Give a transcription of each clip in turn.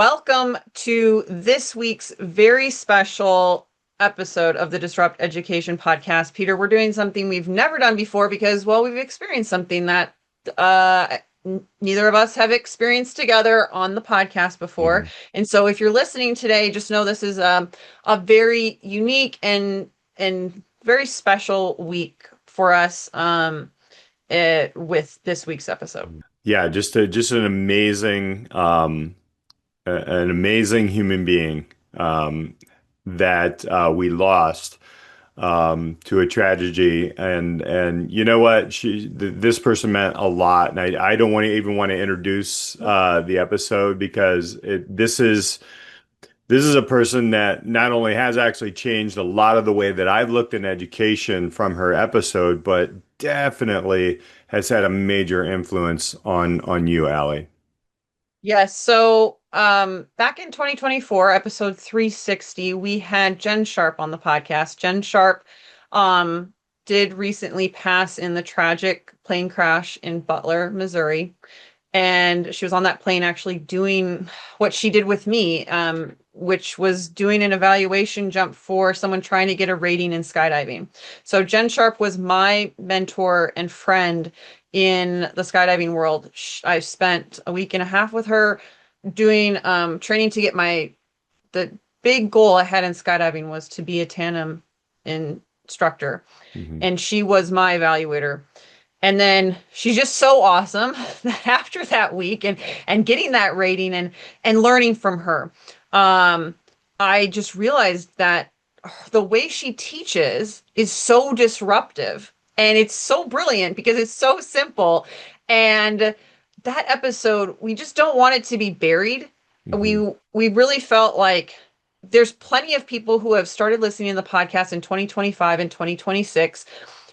Welcome to this week's very special episode of the Disrupt Education podcast. Peter, we're doing something we've never done before because, well, we've experienced something that neither of us have experienced together on the podcast before. And so if you're listening today, just know this is a very unique and very special week for us with this week's episode. Yeah, just an amazing human being that we lost to a tragedy, and you know what? This person meant a lot, and I don't want to introduce the episode because this is a person that not only has actually changed a lot of the way that I've looked in education from her episode, but definitely has had a major influence on you, Alli. Yes. So back in 2024, episode 360, we had Jen Sharp on the podcast. Jen Sharp did recently pass in the tragic plane crash in Butler, Missouri. And she was on that plane actually doing what she did with me, which was doing an evaluation jump for someone trying to get a rating in skydiving. So Jen Sharp was my mentor and friend in the skydiving world. I spent a week and a half with her doing training to get the big goal I had in skydiving was to be a tandem instructor. Mhm. And she was my evaluator. And then she's just so awesome that after that week and getting that rating and learning from her, I just realized that the way she teaches is so disruptive and it's so brilliant because it's so simple. And that episode, we just don't want it to be buried. Mhm. We really felt like there's plenty of people who have started listening to the podcast in 2025 and 2026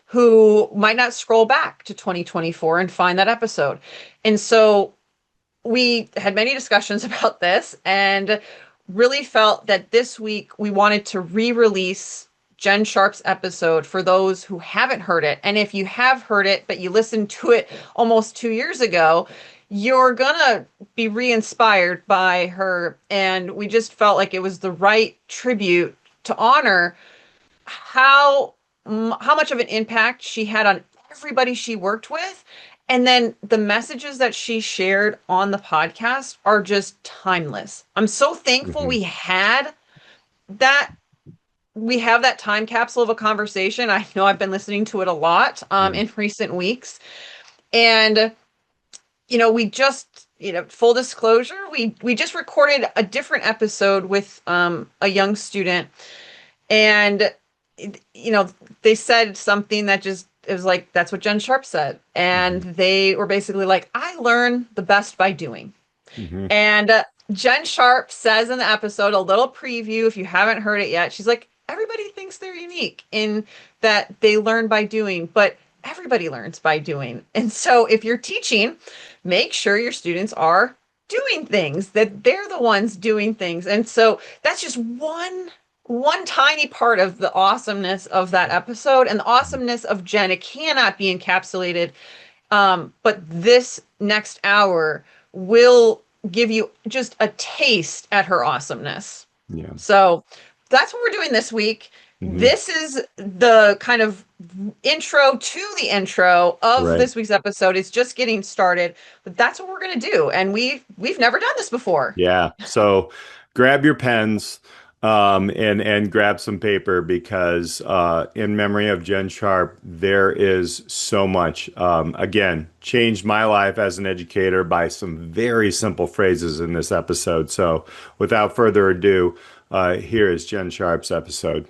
who might not scroll back to 2024 and find that episode. And so we had many discussions about this and really felt that this week we wanted to re-release Jen Sharp's episode for those who haven't heard it. And if you have heard it, but you listened to it almost 2 years ago, you're gonna be re-inspired by her. And we just felt like it was the right tribute to honor how how much of an impact she had on everybody she worked with. And then the messages that she shared on the podcast are just timeless. I'm so thankful Mhm. that we have that time capsule of a conversation. I know I've been listening to it a lot Yeah. in recent weeks. And we just, full disclosure, we just recorded a different episode with a young student, and they said something that just, it was like, that's what Jen Sharp said. And Mhm. they were basically like, I learn the best by doing. Mhm. And Jen Sharp says in the episode, a little preview, if you haven't heard it yet, she's like, everybody thinks they're unique in that they learn by doing, but everybody learns by doing. And so if you're teaching, make sure your students are doing things, that they're the ones doing things. And so that's just one tiny part of the awesomeness of that episode and the awesomeness of Jen. It cannot be encapsulated. But this next hour will give you just a taste at her awesomeness. Yeah. So that's what we're doing this week. Mhm. This is the kind of intro to the intro of Right. this week's episode. It's just getting started, but that's what we're going to do. And we've never done this before. Yeah. So grab your pens and grab some paper because in memory of Jen Sharp, there is so much. Again, changed my life as an educator by some very simple phrases in this episode. So without further ado, here is Jen Sharp's episode.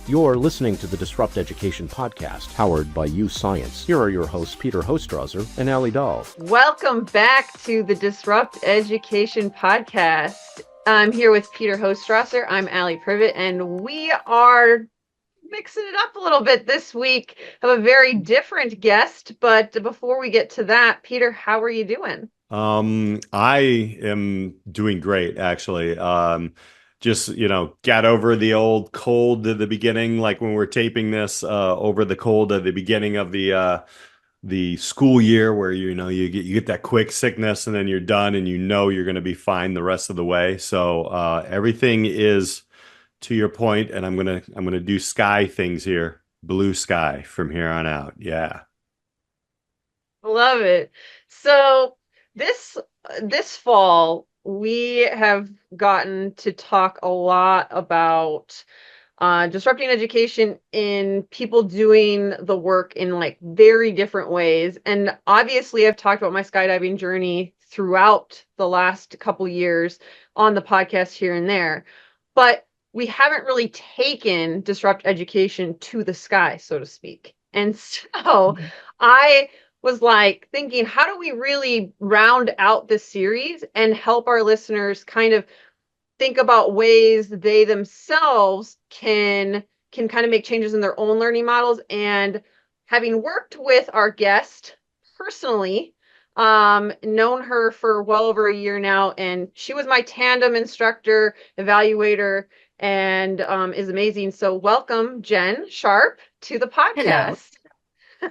You're listening to the Disrupt Education podcast, powered by U Science. Here are your hosts, Peter Hostrasser and Alli Dahl. Welcome back to the Disrupt Education podcast. I'm here with Peter Hostrasser. I'm Alli Privet, and we are mixing it up a little bit this week. I have a very different guest, but before we get to that, Peter, how are you doing? I am doing great, actually. just, got over the old cold at the beginning, like when we're taping this, over the cold at the beginning of the school year, where you get that quick sickness and then you're done and you're going to be fine the rest of the way. So everything is to your point, and I'm gonna do sky things here, blue sky from here on out. Yeah. Love it. So this fall we have gotten to talk a lot about disrupting education in people doing the work in like very different ways. And obviously, I've talked about my skydiving journey throughout the last couple years on the podcast here and there, but we haven't really taken disrupt education to the sky, so to speak. And so I was like thinking, how do we really round out this series and help our listeners kind of think about ways they themselves can kind of make changes in their own learning models. And having worked with our guest personally, known her for well over a year now, and she was my tandem instructor, evaluator, and is amazing. So welcome, Jen Sharp, to the Hello. podcast. How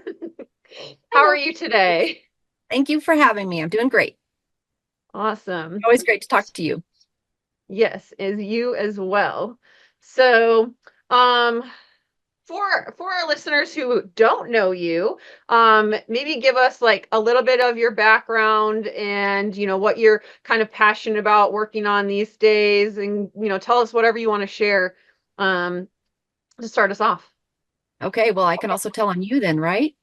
Hello. are you today? Thank you for having me. I'm doing great. Awesome. Always great to talk to you. Yes, as you as well. So, for our listeners who don't know you, maybe give us like a little bit of your background and what you're kind of passionate about working on these days, and tell us whatever you want to share to start us off. Okay, well, I can also tell on you then, right?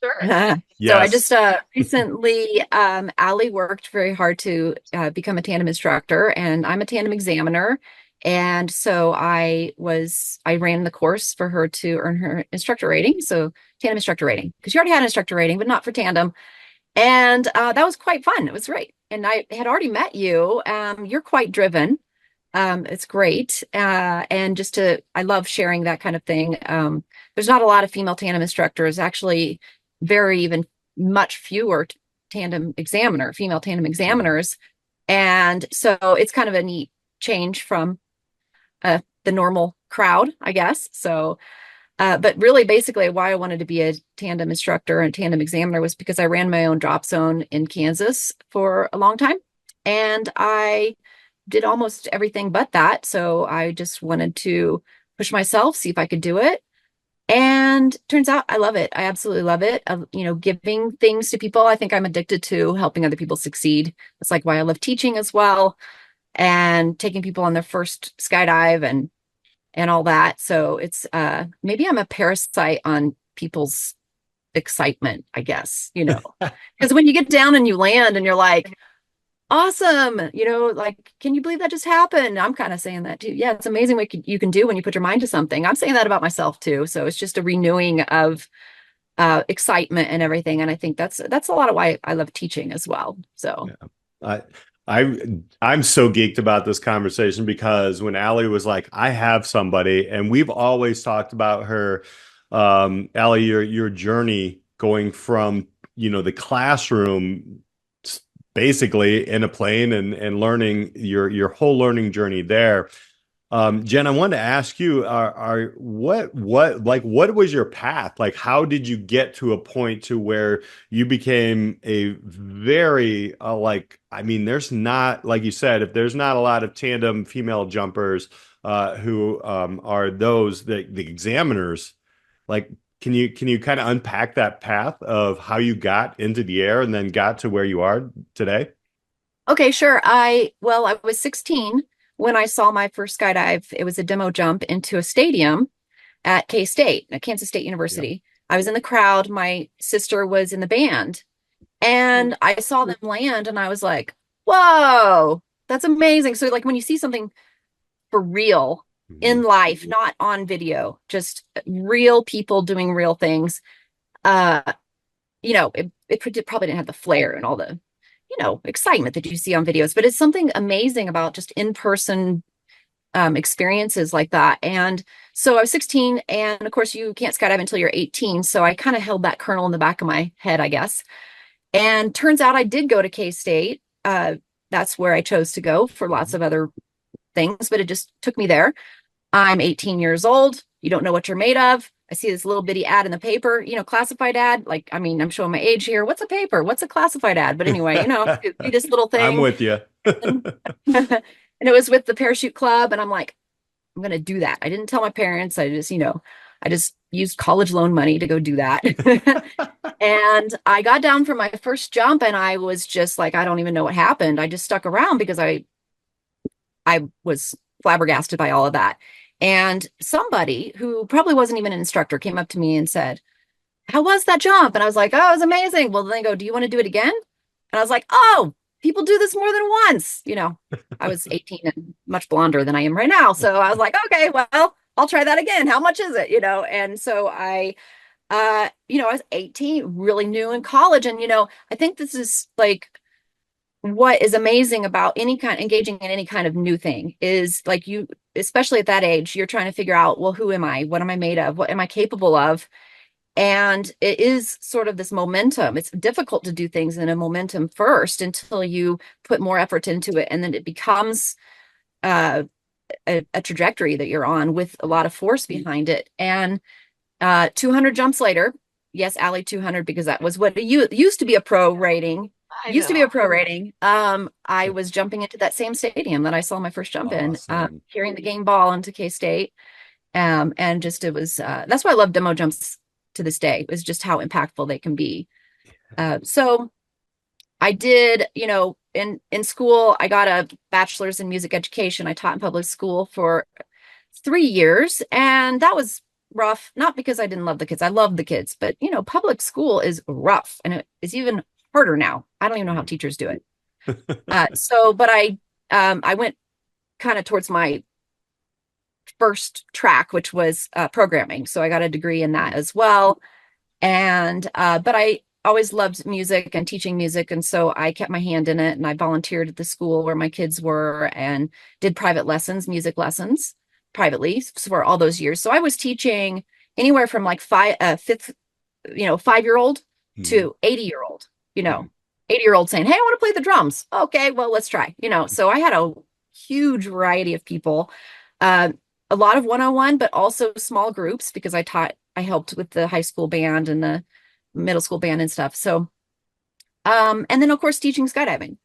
Sure. So I just Yes. recently, Alli worked very hard to become a tandem instructor, and I'm a tandem examiner. And so I ran the course for her to earn her instructor rating. So tandem instructor rating, because she already had an instructor rating, but not for tandem. And that was quite fun. It was great. And I had already met you. You're quite driven. It's great. And I love sharing that kind of thing. There's not a lot of female tandem instructors, actually, even much fewer female tandem examiners. And so it's kind of a neat change from the normal crowd, I guess. So, but really, basically, why I wanted to be a tandem instructor and tandem examiner was because I ran my own drop zone in Kansas for a long time. And I did almost everything but that. So I just wanted to push myself, see if I could do it. And turns out I love it. I absolutely love it. Giving things to people. I think I'm addicted to helping other people succeed. It's like why I love teaching as well, and taking people on their first skydive and all that. So it's maybe I'm a parasite on people's excitement, I guess, because when you get down and you land and you're like, awesome, like, can you believe that just happened? I'm kind of saying that too. Yeah, it's amazing what you can do when you put your mind to something. I'm saying that about myself too. So it's just a renewing of excitement and everything. And I think that's a lot of why I love teaching as well. So Yeah. I'm so geeked about this conversation because when Alli was like, I have somebody, and we've always talked about her, Alli, your journey going from, the classroom, basically in a plane, and learning your whole learning journey there. Jen, I wanted to ask you, what was your path? Like, how did you get to a point to where you became a very, there's not, like you said, if there's not a lot of tandem female jumpers, who, are the examiners, like, can you kind of unpack that path of how you got into the air and then got to where you are today? okay, sure. I was 16 when I saw my first skydive. It was a demo jump into a stadium at K-State, at Kansas State Yeah. University. I was in the crowd. My sister was in the band, and I saw them land, and I was like, whoa, that's amazing. So like when you see something for real in life, not on video, just real people doing real things, uh, it probably didn't have the flair and all the, excitement that you see on videos, but it's something amazing about just in-person experiences like that. And so I was 16, and of course you can't skydive until you're 18. So I kind of held that kernel in the back of my head, I guess. And turns out I did go to K-State. That's where I chose to go for lots of other things, but it just took me there. I'm 18 years old. You don't know what you're made of. I see this little bitty ad in the paper, classified ad. Like, I mean, I'm showing my age here. What's a paper? What's a classified ad? But anyway, it'd be this little I'm thing. with you. And, and it was with the parachute club. And I'm like, I'm going to do that. I didn't tell my parents. I just used college loan money to go do that. And I got down from my first jump and I was just like, I don't even know what happened. I just stuck around because I was flabbergasted by all of that. And somebody who probably wasn't even an instructor came up to me and said, how was that jump? And I was like, oh, it was amazing. Well, then they go, do you want to do it again? And I was like, oh, people do this more than once. I was 18 and much blonder than I am right now. So I was like, okay, well, I'll try that again. How much is it? And so I was 18, really new in college. And, I think this is like what is amazing about engaging in any kind of new thing is like especially at that age, you're trying to figure out, well, who am I? What am I made of? What am I capable of? And it is sort of this momentum. It's difficult to do things in a momentum first until you put more effort into it. And then it becomes a trajectory that you're on with a lot of force behind it. And 200 jumps later, yes, Alli 200, because that was what it used to be a pro rating. I was jumping into that same stadium that I saw my first jump in, carrying the game ball into K-State. And just, it was, that's why I love demo jumps to this day, is just how impactful they can be. So I did, in school, I got a bachelor's in music education. I taught in public school for 3 years, and that was rough, not because I didn't love the kids. I loved the kids, but public school is rough, and it is even harder now. I don't even know how teachers do it. But I went kind of towards my first track, which was programming. So I got a degree in that as well. And but I always loved music and teaching music, and so I kept my hand in it, and I volunteered at the school where my kids were and did private lessons, music lessons privately for all those years. So I was teaching anywhere from like 5-year-old to 80-year-old, 80-year-old saying, hey, I want to play the drums. Okay, well, let's try, so I had a huge variety of people, a lot of one-on-one, but also small groups, because I helped with the high school band and the middle school band and stuff. So, and then of course, teaching skydiving.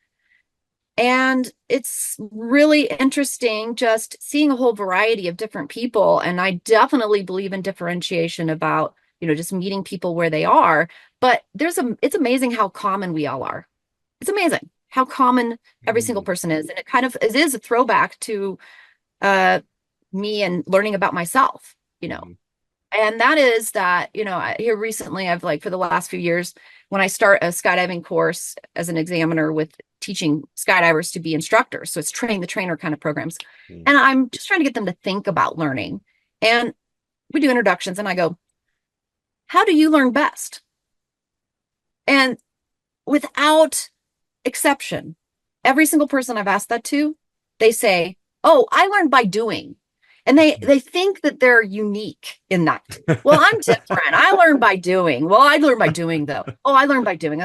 And it's really interesting just seeing a whole variety of different people. And I definitely believe in differentiation about, just meeting people where they are. But it's amazing how common we all are. It's amazing how common every single person is. And it is a throwback to me and learning about myself, And that is that, here recently, I've for the last few years, when I start a skydiving course as an examiner with teaching skydivers to be instructors. So it's train the trainer kind of programs. And I'm just trying to get them to think about learning. And we do introductions, and I go, how do you learn best? And without exception, every single person I've asked that to, they say, oh, I learned by doing. And they think that they're unique in that. Well, I'm different. I learned by doing. Well, I learned by doing, though. Oh, I learned by doing.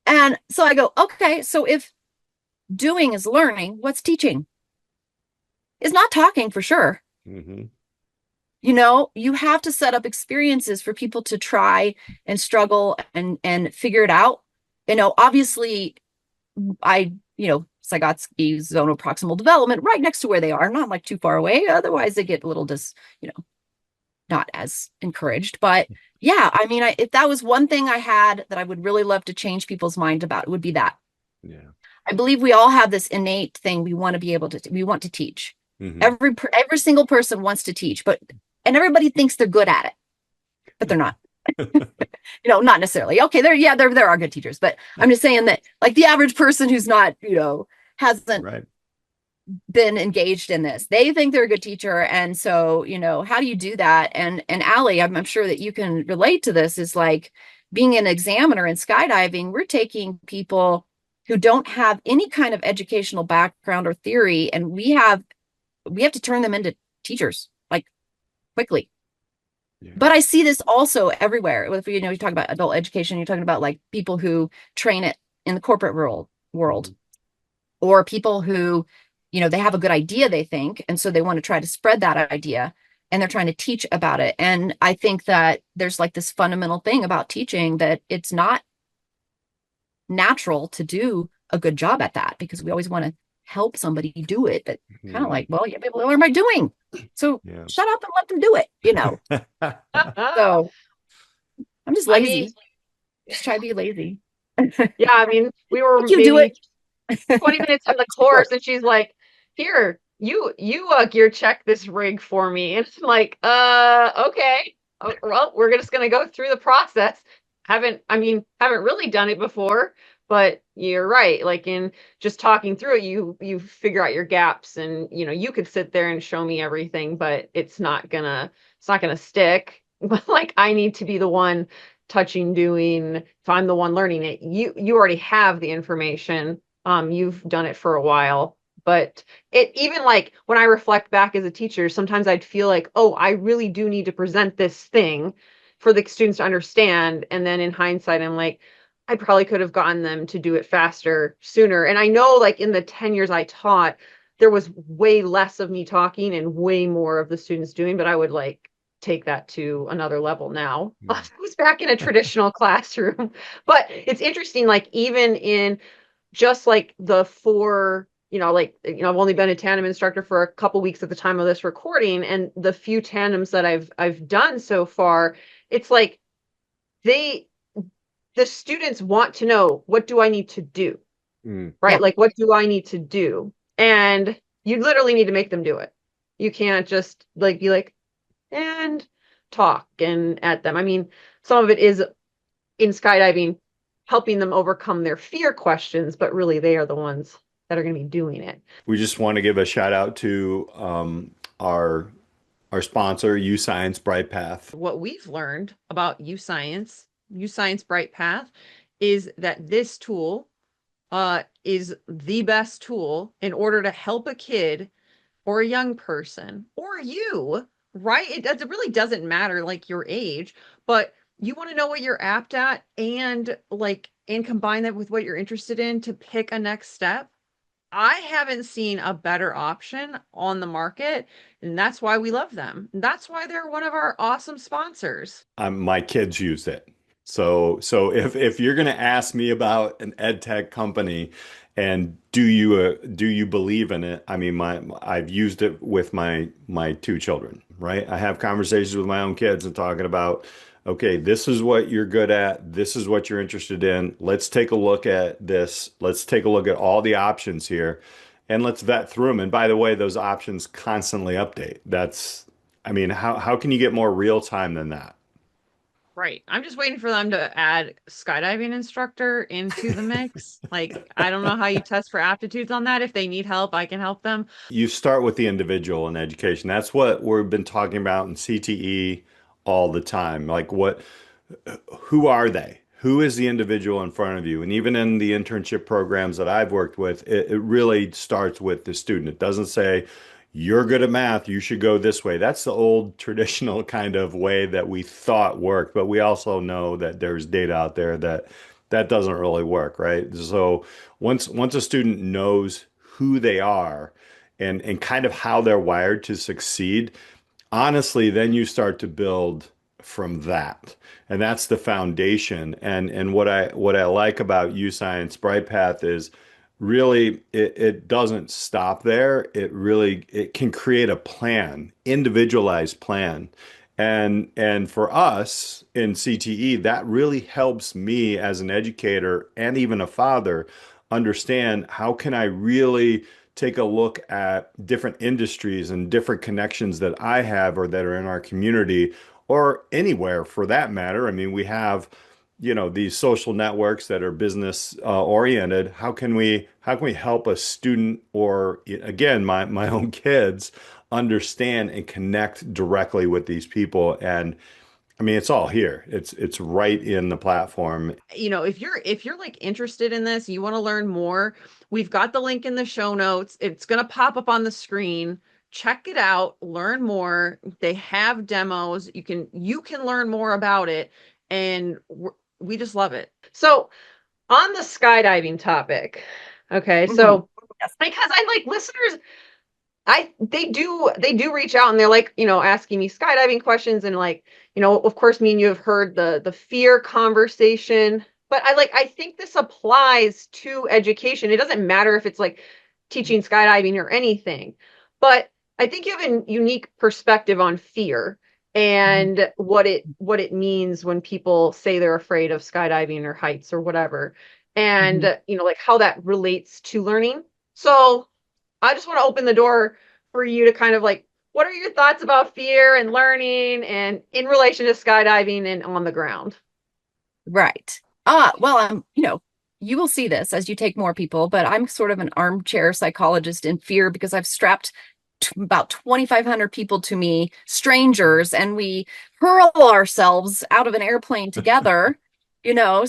And so I go, okay, so if doing is learning, what's teaching? It's not talking, for sure. Mm-hmm. You have to set up experiences for people to try and struggle and figure it out. Obviously, Vygotsky zonal proximal development right next to where they are, not too far away. Otherwise, they get a little not as encouraged. But yeah, I mean, if that was one thing I had that I would really love to change people's mind about, it would be that. Yeah. I believe we all have this innate thing we want to be able to. We want to teach. Mm-hmm. Every single person wants to teach, and everybody thinks they're good at it, but they're not. Not necessarily. Okay, there are good teachers, but I'm just saying that the average person who's not, hasn't been engaged in this, they think they're a good teacher. And so, how do you do that? And Alli, I'm sure that you can relate to this, is being an examiner in skydiving, we're taking people who don't have any kind of educational background or theory, and we have to turn them into teachers quickly. Yeah. But I see this also everywhere. If you talk about adult education, you're talking about people who train it in the corporate world, or people who they have a good idea, they think, and so they want to try to spread that idea, and they're trying to teach about it. And I think that there's like this fundamental thing about teaching, that it's not natural to do a good job at that, because we always want to help somebody do it. But kind of like, well, yeah, what am I doing? So Yeah. shut up and let them do it. So I'm just I mean, lazy. Just try to be lazy. yeah, I mean, we were You do maybe it. 20 minutes in the course and she's like, here, you gear check this rig for me. And it's like, okay. Oh, well, we're just gonna go through the process. Haven't really done it before, but you're right. Like in just talking through it, you figure out your gaps, and you could sit there and show me everything, but it's not gonna stick. Like I need to be the one touching, doing, if I'm the one learning it. You already have the information. You've done it for a while, but it even like when I reflect back as a teacher, sometimes I'd feel like, oh, I really do need to present this thing for the students to understand. And then in hindsight, I'm like, I probably could have gotten them to do it faster, sooner. And I know like in the 10 years I taught, there was way less of me talking and way more of the students doing, but I would like take that to another level now. I was back in a traditional classroom. But it's interesting, like even in just like the four, I've only been a tandem instructor for a couple weeks at the time of this recording, and the few tandems that I've done so far, it's like they the students want to know, what do I need to do? Right? Yeah. Like what do I need to do? And you literally need to make them do it. You can't just like be like and talk and at them. I mean, some of it is in skydiving helping them overcome their fear questions, but really they are the ones that are going to be doing it. We just want to give a shout out to our sponsor, UScience Bright Path. What we've learned about UScience Bright Path, is that this tool is the best tool in order to help a kid or a young person or you, right? It really doesn't matter like your age, but you want to know what you're apt at and combine that with what you're interested in to pick a next step. I haven't seen a better option on the market, and that's why we love them. That's why they're one of our awesome sponsors. My kids used it. So if you're going to ask me about an ed tech company and do you believe in it? I mean, I've used it with my two children, right? I have conversations with my own kids and talking about, okay, this is what you're good at. This is what you're interested in. Let's take a look at this. Let's take a look at all the options here and let's vet through them. And by the way, those options constantly update. I mean, how can you get more real time than that? Right. I'm just waiting for them to add skydiving instructor into the mix. Like, I don't know how you test for aptitudes on that. If they need help, I can help them. You start with the individual in education. That's what we've been talking about in CTE all the time. Like who are they? Who is the individual in front of you? And even in the internship programs that I've worked with, it really starts with the student. It doesn't say, you're good at math, you should go this way. That's the old traditional kind of way that we thought worked, but we also know that there's data out there that doesn't really work, right? So once a student knows who they are and kind of how they're wired to succeed, honestly, then you start to build from that. And that's the foundation. And what I like about UScience Bright Path is really it doesn't stop there. It can create a plan, individualized plan. And for us in CTE, that really helps me as an educator and even a father understand how can I really take a look at different industries and different connections that I have or that are in our community or anywhere for that matter. I mean, we have, these social networks that are business oriented. How can we help a student or again, my own kids understand and connect directly with these people? And I mean, it's all here. It's right in the platform. If you're like interested in this, you want to learn more, we've got the link in the show notes. It's going to pop up on the screen. Check it out, learn more. They have demos. You can learn more about it, and we just love it. So, on the skydiving topic, okay, Mhm. so because I like listeners. They do reach out and they're like, asking me skydiving questions, and like, of course, me and you have heard the fear conversation, but I think this applies to education. It doesn't matter if it's like teaching skydiving or anything, but I think you have a unique perspective on fear and what it means when people say they're afraid of skydiving or heights or whatever, and like how that relates to learning. So I just want to open the door for you to kind of like, what are your thoughts about fear and learning and in relation to skydiving and on the ground? Right. Well, you will see this as you take more people, but I'm sort of an armchair psychologist in fear because I've strapped about 2,500 people to me, strangers, and we hurl ourselves out of an airplane together,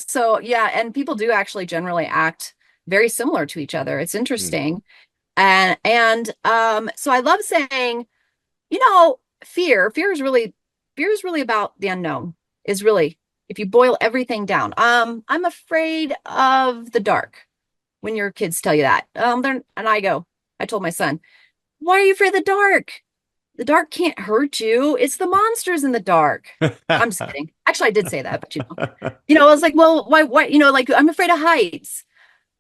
So yeah, and people do actually generally act very similar to each other. It's interesting. And so I love saying, fear is really about the unknown, is really, if you boil everything down. I'm afraid of the dark. When your kids tell you that. And I told my son, why are you afraid of the dark? The dark can't hurt you. It's the monsters in the dark. I'm just kidding. Actually, I did say that, but I was like, well, why, like, I'm afraid of heights.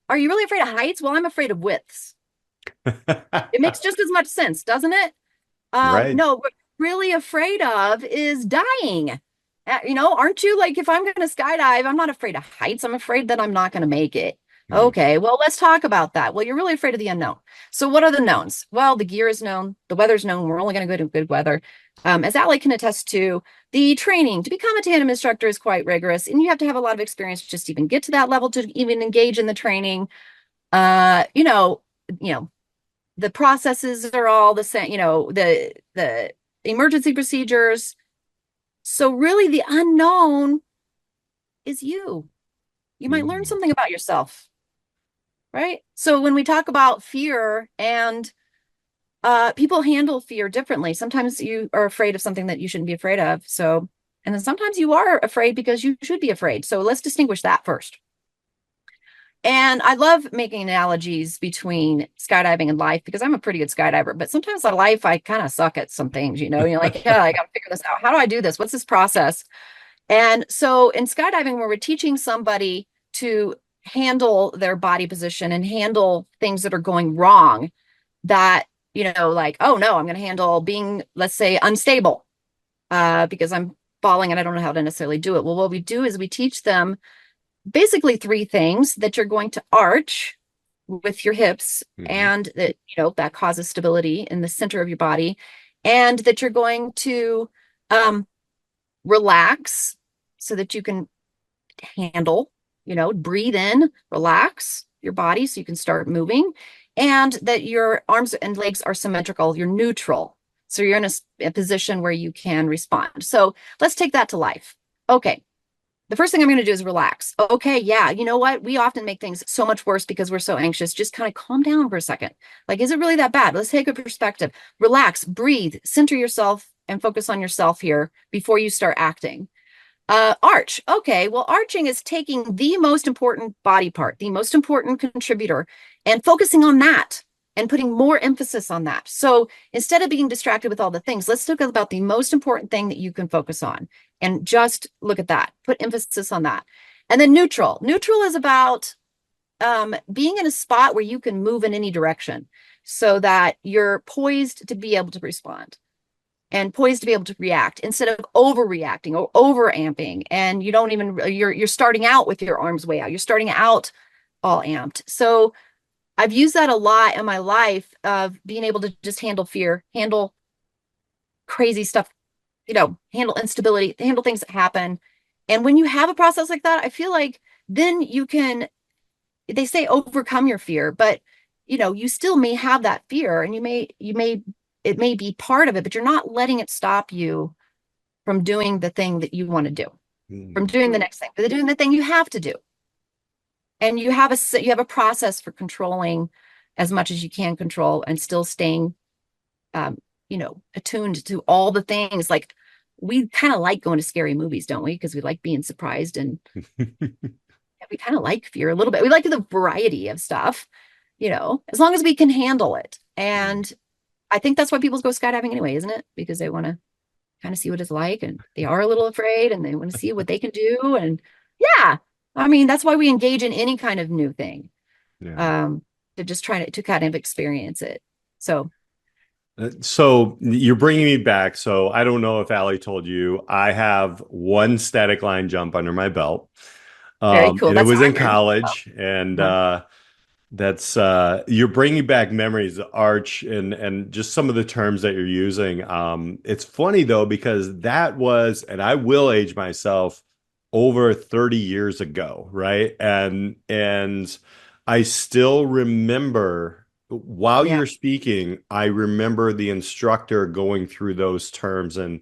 Are you really afraid of heights? Well, I'm afraid of widths. It makes just as much sense, doesn't it? Right. No, what we're really afraid of is dying. Aren't you? Like, if I'm going to skydive, I'm not afraid of heights. I'm afraid that I'm not going to make it. Okay, well, let's talk about that. Well, you're really afraid of the unknown. So what are the knowns? Well, the gear is known, the weather's known. We're only going to go to good weather. As Alli can attest to, the training to become a tandem instructor is quite rigorous, and you have to have a lot of experience just to even get to that level to even engage in the training. Uh, you know, you know, the processes are all the same, the emergency procedures. So really the unknown is you. You might learn something about yourself, right? So when we talk about fear and people handle fear differently. Sometimes you are afraid of something that you shouldn't be afraid of. So, and then sometimes you are afraid because you should be afraid. So let's distinguish that first. And I love making analogies between skydiving and life because I'm a pretty good skydiver, but sometimes in life I kind of suck at some things, you're like, yeah, I got to figure this out. How do I do this? What's this process? And so in skydiving, where we're teaching somebody to handle their body position and handle things that are going wrong, that, like, oh no, I'm going to handle being, let's say, unstable because I'm falling and I don't know how to necessarily do it. Well, what we do is we teach them basically three things: that you're going to arch with your hips, and that that causes stability in the center of your body, and that you're going to relax so that you can handle, breathe in, relax your body so you can start moving, and that your arms and legs are symmetrical, you're neutral, so you're in a position where you can respond. So let's take that to life. Okay, the first thing I'm going to do is relax. Okay, yeah, you know what? We often make things so much worse because we're so anxious. Just kind of calm down for a second. Like, is it really that bad? Let's take a perspective. Relax, breathe, center yourself, and focus on yourself here before you start acting. Arch. Okay, well, arching is taking the most important body part, the most important contributor, and focusing on that and putting more emphasis on that. So instead of being distracted with all the things, let's talk about the most important thing that you can focus on and just look at that, put emphasis on that. And then neutral. Neutral is about being in a spot where you can move in any direction so that you're poised to be able to respond and poised to be able to react instead of overreacting or overamping. And you're starting out with your arms way out. You're starting out all amped. So I've used that a lot in my life of being able to just handle fear, handle crazy stuff, handle instability, handle things that happen. And when you have a process like that, I feel like then you can, they say overcome your fear, but you still may have that fear, and it may be part of it, but you're not letting it stop you from doing the thing that you want to do, from doing the next thing, but doing the thing you have to do. And you have a process for controlling as much as you can control and still staying, attuned to all the things. Like, we kind of like going to scary movies, don't we? Because we like being surprised, and we kind of like fear a little bit. We like the variety of stuff, as long as we can handle it. And I think that's why people go skydiving anyway, isn't it? Because they want to kind of see what it's like, and they are a little afraid, and they want to see what they can do. And yeah, I mean, that's why we engage in any kind of new thing, Yeah. to just try to kind of experience it. So So you're bringing me back. So I don't know if Allie told you, I have one static line jump under my belt. very cool. And it That's was how in I learned. college, and Uh-huh. that's you're bringing back memories, arch, and just some of the terms that you're using. It's funny though, because that was, and I will age myself, over 30 years ago, right? And I still remember, while Yeah, you're speaking, I remember the instructor going through those terms, and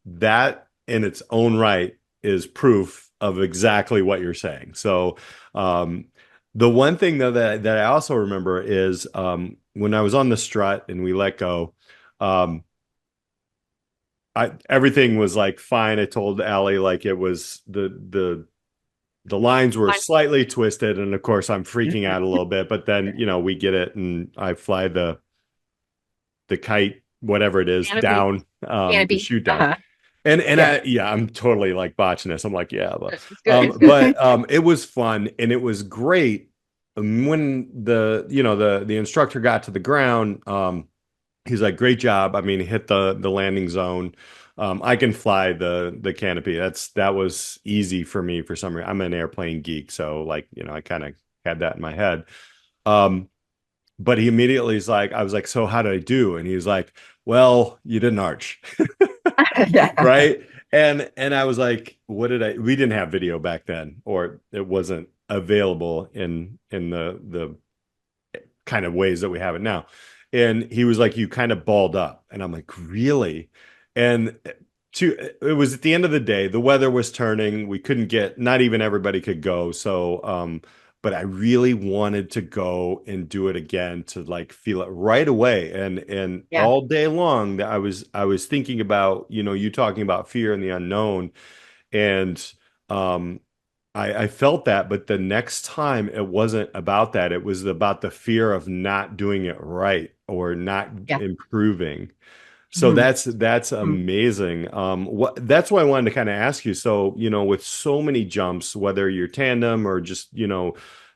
that in its own right is proof of exactly what you're saying. So um, the one thing though that I also remember is when I was on the strut and we let go, um, everything was like fine. I told Allie like it was the lines were slightly twisted, and of course I'm freaking out a little bit, but then we get it, and I fly the kite, whatever it is, canopy, down, the canopy. chute down. Uh-huh. And Yeah, I'm totally like botching this. I'm like, yeah, it's good. but it was fun and it was great. When the instructor got to the ground, he's like, great job. I mean, hit the landing zone. I can fly the canopy. That was easy for me for some reason. I'm an airplane geek, so like, I kind of had that in my head. Um, but he immediately is like, I was like, so how did I do? And he's like, well, you didn't arch. Yeah, Right. And I was like, we didn't have video back then, or it wasn't available in the kind of ways that we have it now. And he was like, you kind of balled up. And I'm like, really? And it was at the end of the day, the weather was turning. We couldn't not even everybody could go. So, but I really wanted to go and do it again, to like feel it right away. And yeah, all day long that I was thinking about, you talking about fear and the unknown. And um I felt that, but the next time it wasn't about that. It was about the fear of not doing it right or not yeah. improving. So Mhm. that's Mhm. amazing. That's why I wanted to kind of ask you. So, with so many jumps, whether you're tandem or just,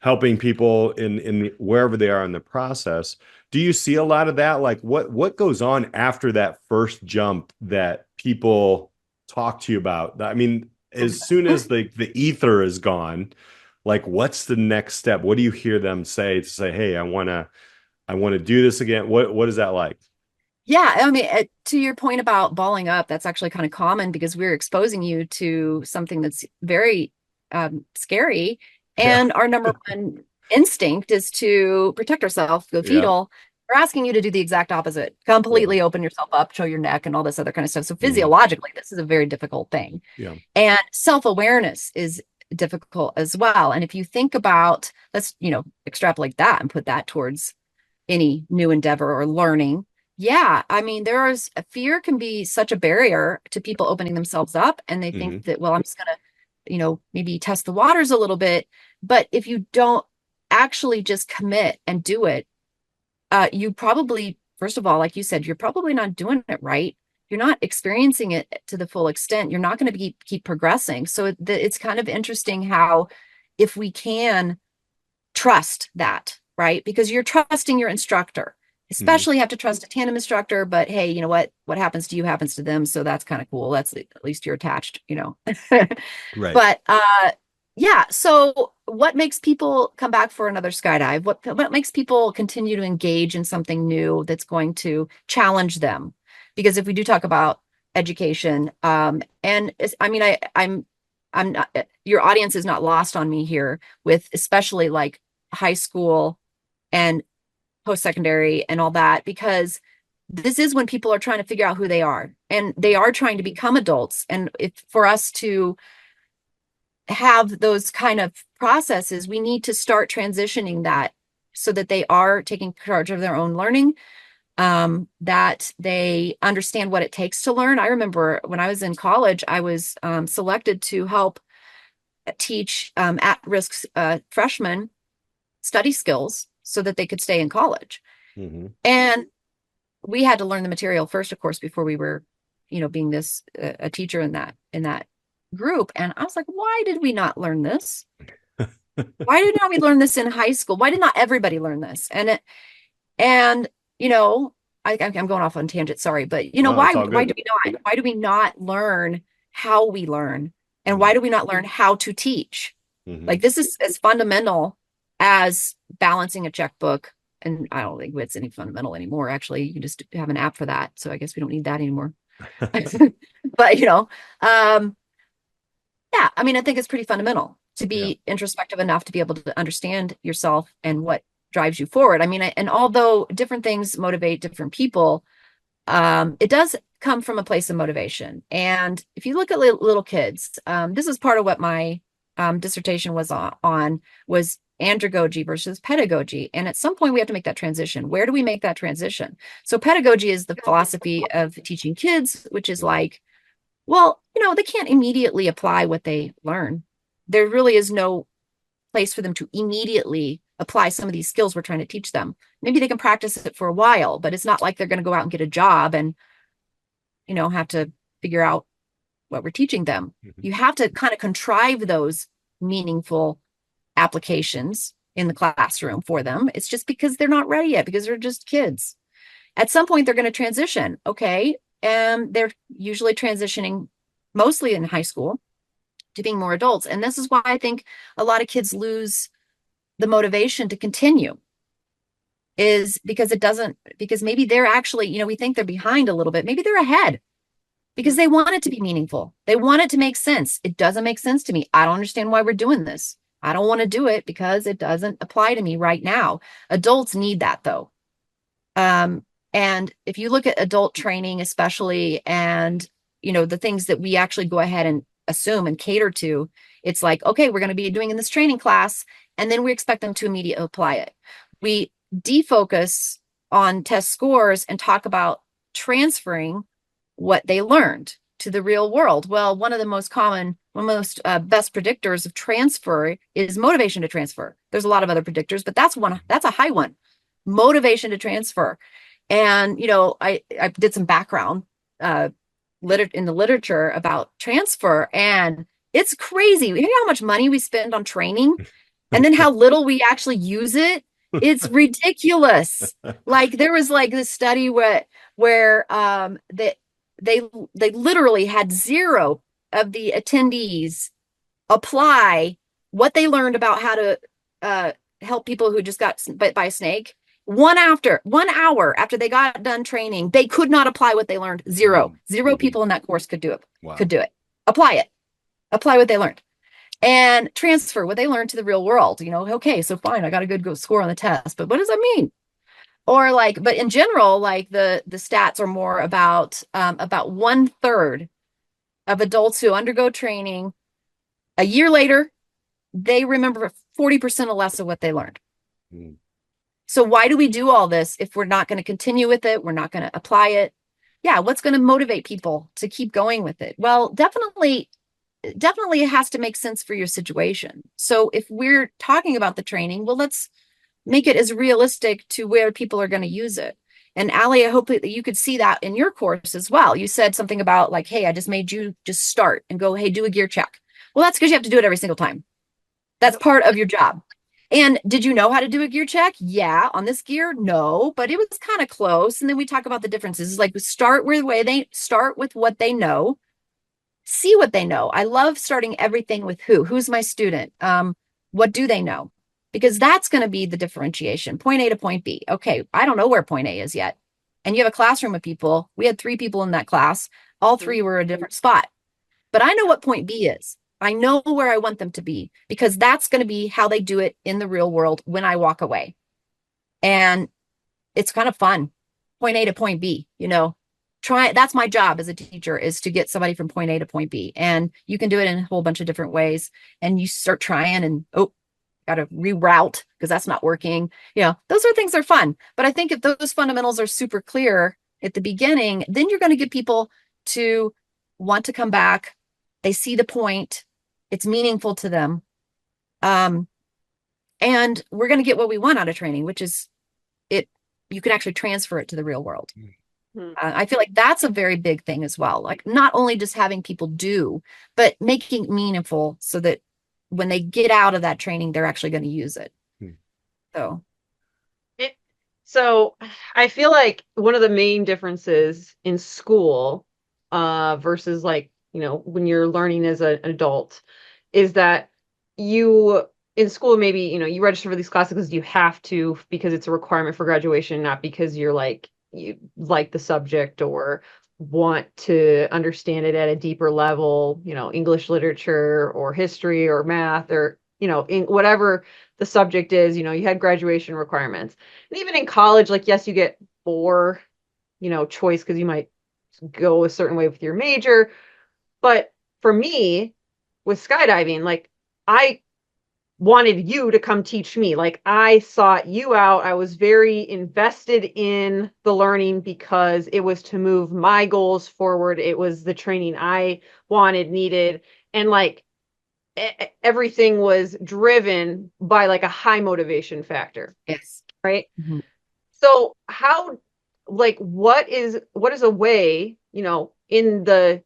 helping people in wherever they are in the process, do you see a lot of that? Like what goes on after that first jump that people talk to you about? I mean, as soon as the ether is gone, like what's the next step? What do you hear them say to say, hey, I want to do this again? What is that like? Yeah, I mean, to your point about balling up, that's actually kind of common because we're exposing you to something that's very scary. Yeah. And our number one instinct is to protect ourselves, go Yeah. fetal. We're asking you to do the exact opposite, Yeah. completely open yourself up, show your neck, and all this other kind of stuff. So Mhm. physiologically, this is a very difficult thing. Yeah. And self-awareness is difficult as well. And if you think about, let's, extrapolate that and put that towards any new endeavor or learning. Yeah, I mean, fear can be such a barrier to people opening themselves up, and they think Hmm. that, well, I'm just gonna, maybe test the waters a little bit. But if you don't actually just commit and do it, you probably, first of all, like you said, you're probably not doing it right. You're not experiencing it to the full extent. You're not going to keep progressing. So it's kind of interesting how, if we can trust that, right? Because you're trusting your instructor. Hmm. Especially have to trust a tandem instructor, but hey, you know what happens to you happens to them, so that's kind of cool. That's at least you're attached. Right. But yeah, so what makes people come back for another skydive? What makes people continue to engage in something new that's going to challenge them? Because if we do talk about education, and I mean, I'm not, your audience is not lost on me here with especially like high school and post-secondary and all that, because this is when people are trying to figure out who they are, and they are trying to become adults. And if for us to have those kind of processes, we need to start transitioning that so that they are taking charge of their own learning, that they understand what it takes to learn. I remember when I was in college, I was selected to help teach at-risk freshmen study skills. so that they could stay in college. Mm-hmm. And we had to learn the material first, of course, before we were, being this a teacher in that group. And I was like, why did we not learn this? Why did not we learn this in high school? Why did not everybody learn this? And I'm going off on tangent, sorry, but No, why it's all good. why do we not learn how we learn, and Mm-hmm. why do we not learn how to teach? Mm-hmm. Like, this is as fundamental as balancing a checkbook. And I don't think it's any fundamental anymore. Actually, you can just have an app for that. So I guess we don't need that anymore. But yeah, I mean, I think it's pretty fundamental to be introspective enough to be able to understand yourself and what drives you forward. I mean, and although different things motivate different people, it does come from a place of motivation. And if you look at little kids, this is part of what my dissertation was on was andragogy versus pedagogy. And at some point we have to make that transition. Where do we make that transition? So pedagogy is the philosophy of teaching kids, which is like, well, they can't immediately apply what they learn. There really is no place for them to immediately apply some of these skills we're trying to teach them. Maybe they can practice it for a while, but it's not like they're going to go out and get a job and, have to figure out what we're teaching them. Mm-hmm. You have to kind of contrive those meaningful applications in the classroom for them. It's just because they're not ready yet, because they're just kids. At some point, they're going to transition. Okay. And they're usually transitioning mostly in high school to being more adults. And this is why I think a lot of kids lose the motivation to continue, is because because maybe they're actually, we think they're behind a little bit. Maybe they're ahead because they want it to be meaningful. They want it to make sense. It doesn't make sense to me. I don't understand why we're doing this. I don't want to do it because it doesn't apply to me right now. Adults need that though. And if you look at adult training, especially, and, the things that we actually go ahead and assume and cater to, it's like, okay, we're going to be doing in this training class, and then we expect them to immediately apply it. We defocus on test scores and talk about transferring what they learned to the real world. Well, one of the most best predictors of transfer is motivation to transfer. There's a lot of other predictors, but that's a high one, motivation to transfer. And, I did some background in the literature about transfer, and it's crazy. You know how much money we spend on training and then how little we actually use it? It's ridiculous. Like, there was like this study where they literally had 0 of the attendees apply what they learned about how to help people who just got bit by a snake. 1 hour after they got done training, they could not apply what they learned. 0 people in that course could do it. Wow. Could do it. Apply what they learned, and transfer what they learned to the real world. Okay, so fine, I got a good score on the test, but what does that mean? Or but in general, like the stats are more about 1/3 of adults who undergo training a year later, they remember 40% or less of what they learned. Mm. So why do we do all this if we're not going to continue with it? We're not going to apply it. Yeah, what's going to motivate people to keep going with it? Well, definitely it has to make sense for your situation. So if we're talking about the training, well, let's make it as realistic to where people are going to use it. And Alli, I hope that you could see that in your course as well. You said something about like, hey, I just made you just start and go, hey, do a gear check. Well, that's because you have to do it every single time. That's part of your job. And did you know how to do a gear check? Yeah. On this gear? No, but it was kind of close. And then we talk about the differences. It's like, start with what they know, see what they know. I love starting everything with who's my student? What do they know? Because that's going to be the differentiation. Point A to point B. Okay, I don't know where point A is yet. And you have a classroom of people. We had 3 people in that class. All 3 were a different spot. But I know what point B is. I know where I want them to be, because that's going to be how they do it in the real world when I walk away. And it's kind of fun. Point A to point B, that's my job as a teacher, is to get somebody from point A to point B. And you can do it in a whole bunch of different ways. And you start trying and, got to reroute because that's not working. Those are things that are fun. But I think if those fundamentals are super clear at the beginning, then you're going to get people to want to come back. They see the point. It's meaningful to them. And we're going to get what we want out of training, which is it. You can actually transfer it to the real world. I feel like that's a very big thing as well. Like not only just having people do, but making it meaningful so that when they get out of that training, they're actually going to use it. So, so I feel like one of the main differences in school versus like, when you're learning as an adult is that you in school, maybe, you register for these classes because you have to, because it's a requirement for graduation, not because you like the subject or want to understand it at a deeper level, English literature or history or math or, in whatever the subject is, you had graduation requirements. And even in college, like, yes, you get more, choice because you might go a certain way with your major. But for me, with skydiving, like, I wanted you to come teach me. Like, I sought you out. I was very invested in the learning because it was to move my goals forward. It was the training I wanted, needed. And like, everything was driven by like a high motivation factor. yes. Right. So how, like, what is a way, in the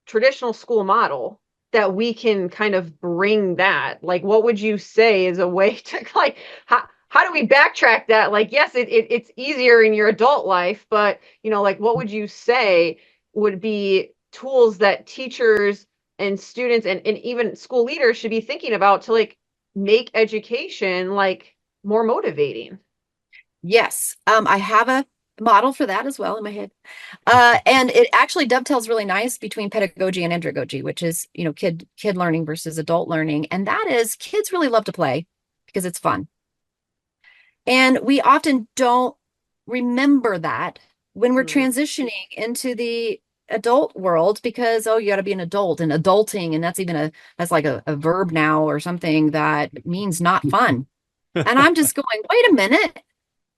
traditional school model that we can kind of bring that? Like, what would you say is a way to, like, how do we backtrack that? Like, yes, it's easier in your adult life, but, like, what would you say would be tools that teachers and students and even school leaders should be thinking about to, like, make education, like, more motivating? Yes. I have a model for that as well in my head. And it actually dovetails really nice between pedagogy and andragogy, which is, kid learning versus adult learning. And that is kids really love to play because it's fun. And we often don't remember that when we're transitioning into the adult world because, oh, you got to be an adult and adulting. And that's like a verb now or something that means not fun. And I'm just going, wait a minute.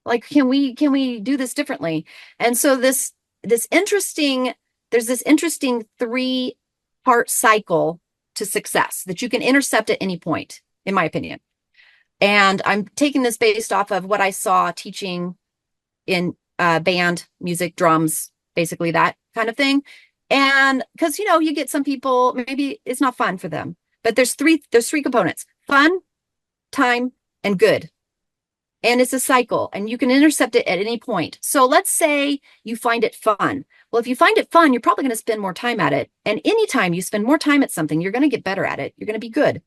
Like, can we do this differently? And so there's this interesting 3-part cycle to success that you can intercept at any point, in my opinion. And I'm taking this based off of what I saw teaching in band, music, drums, basically that kind of thing. And because you get some people, maybe it's not fun for them, but there's three components: fun, time, and good. And it's a cycle, and you can intercept it at any point. So let's say you find it fun. Well, if you find it fun, you're probably going to spend more time at it. And anytime you spend more time at something, you're going to get better at it. You're going to be good.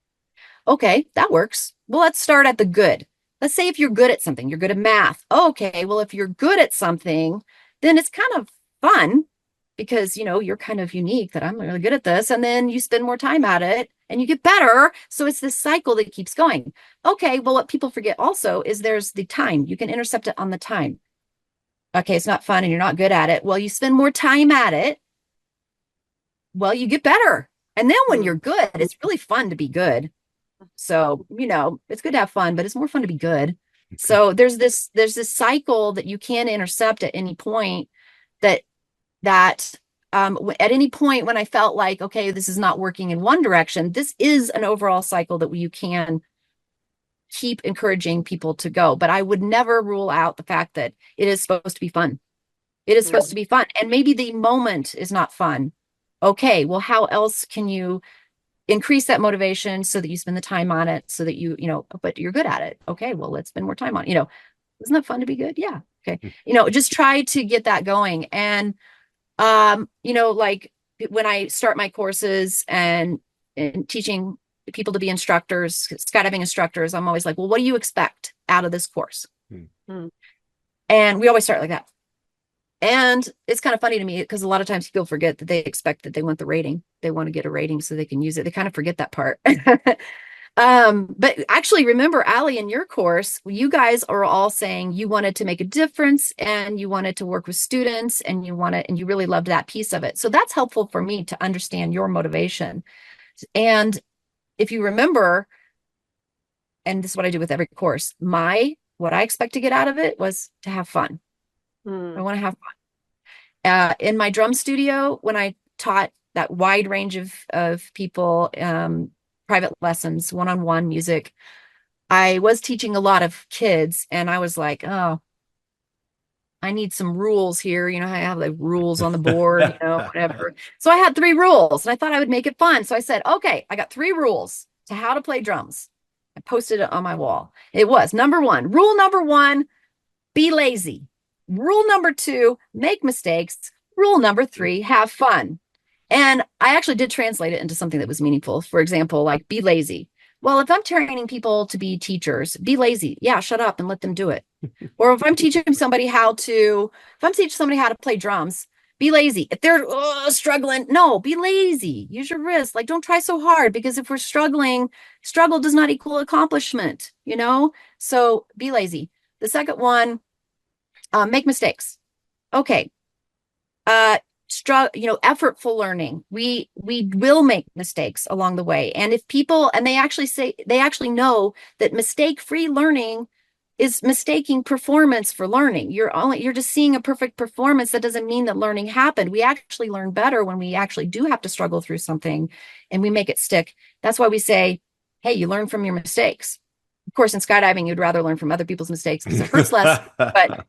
Okay, that works. Well, let's start at the good. Let's say if you're good at something, you're good at math. Okay, well, if you're good at something, then it's kind of fun because, you're kind of unique that I'm really good at this. And then you spend more time at it and you get better. So it's this cycle that keeps going. Okay, well, what people forget also is there's the time. You can intercept it on the time. Okay, it's not fun and you're not good at it. Well, you spend more time at it. Well, you get better. And then when you're good, it's really fun to be good. So, it's good to have fun, but it's more fun to be good. So there's this cycle that you can intercept at any point that at any point when I felt like, okay, this is not working in one direction, this is an overall cycle that you can keep encouraging people to go. But I would never rule out the fact that it is supposed to be fun. It is supposed to be fun. And maybe the moment is not fun. Okay, well, how else can you increase that motivation so that you spend the time on it so that but you're good at it? Okay, well, let's spend more time on it. Isn't that fun to be good? Yeah. Okay. Just try to get that going. And like when I start my courses and teaching people to be instructors, skydiving instructors, I'm always like, well, what do you expect out of this course? And we always start like that. And it's kind of funny to me because a lot of times people forget that they expect that they want the rating. They want to get a rating so they can use it. They kind of forget that part. But actually, remember, Alli, in your course, you guys are all saying you wanted to make a difference and you wanted to work with students and you really loved that piece of it. So that's helpful for me to understand your motivation. And if you remember, and this is what I do with every course, what I expect to get out of it was to have fun. I want to have fun. In my drum studio, when I taught that wide range of people, private lessons, one-on-one music, I was teaching a lot of kids, and I was like, oh, I need some rules here. You know, I have like rules on the board, you know, whatever. So I had 3 rules, and I thought I would make it fun. So I said, okay, I got 3 rules to how to play drums. I posted it on my wall. It was rule number one, be lazy. Rule number 2, make mistakes. Rule number 3, have fun. And I actually did translate it into something that was meaningful. For example, like be lazy. Well, if I'm training people to be teachers, be lazy. Yeah, shut up and let them do it. Or if I'm teaching somebody how to play drums, be lazy. If they're struggling, no, be lazy. Use your wrist. Like, don't try so hard, because if we're struggling, struggle does not equal accomplishment, you know? So be lazy. The second one, make mistakes. Okay. Effortful learning. We will make mistakes along the way. And if people, and they actually know that mistake-free learning is mistaking performance for learning. You're just seeing a perfect performance. That doesn't mean that learning happened. We actually learn better when we actually do have to struggle through something and we make it stick. That's why we say, hey, you learn from your mistakes. Of course, in skydiving, you'd rather learn from other people's mistakes because it hurts less, but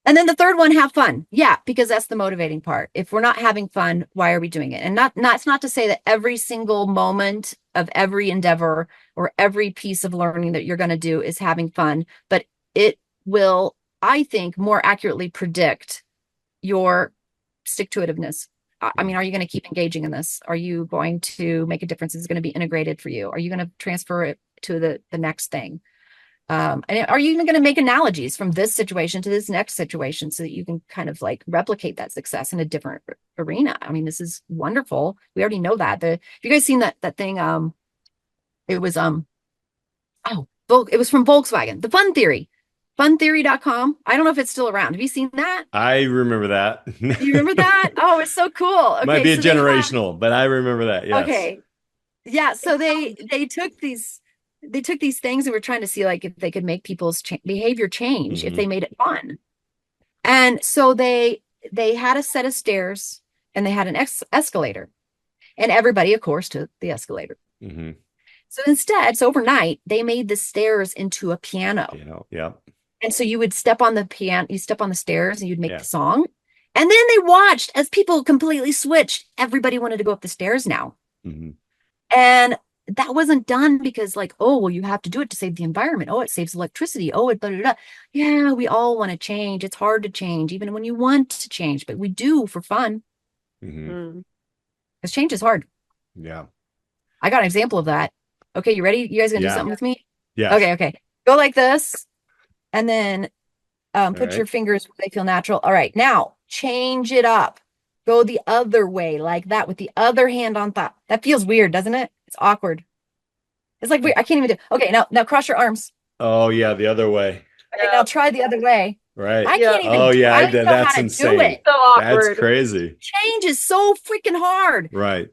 and then the third one, have fun. Yeah, because that's the motivating part. If we're not having fun, why are we doing it? And it's not to say that every single moment of every endeavor or every piece of learning that you're going to do is having fun, but it will, I think, more accurately predict your stick-to-itiveness. I mean, are you going to keep engaging in this? Are you going to make a difference? Is it going to be integrated for you? Are you going to transfer it to the next thing? And are you even going to make analogies from this situation to this next situation so that you can kind of like replicate that success in a different arena? I mean, this is wonderful. We already know that. Have you guys seen that thing? It was it was from Volkswagen, the Fun Theory, funtheory.com. I don't know if it's still around. Have you seen that? I remember that. You remember that? Oh, it's so cool. Okay, Might be a so generational, but I remember that. Yes. Okay. Yeah, so they took these things and were trying to see like if they could make people's behavior change if they made it fun. And so they had a set of stairs and they had an escalator, and everybody, of course, took the escalator. So instead, overnight, they made the stairs into a piano. Yeah. And so you would step on the piano, you step on the stairs, and you'd make the song. And then they watched as people completely switched. Everybody wanted to go up the stairs now. And that wasn't done because like, oh, well, you have to do it to save the environment. Oh, it saves electricity. Oh, it blah, blah, blah. Yeah, we all want to change. It's hard to change, even when you want to change, but we do for fun. Because change is hard. Yeah. I got an example of that. Okay, you ready? You guys gonna do something with me? Yeah. Okay. Go like this. And then put your fingers where they feel natural. All right, now change it up. Go the other way like that with the other hand on top. That feels weird, doesn't it? It's awkward. It's like weird. I can't even do. Okay, now cross your arms. Oh yeah, the other way. Okay, now try the other way. Right. I can't even. Oh yeah, I don't know that's how to insane. do it. So awkward. That's crazy. Change is so freaking hard. Right.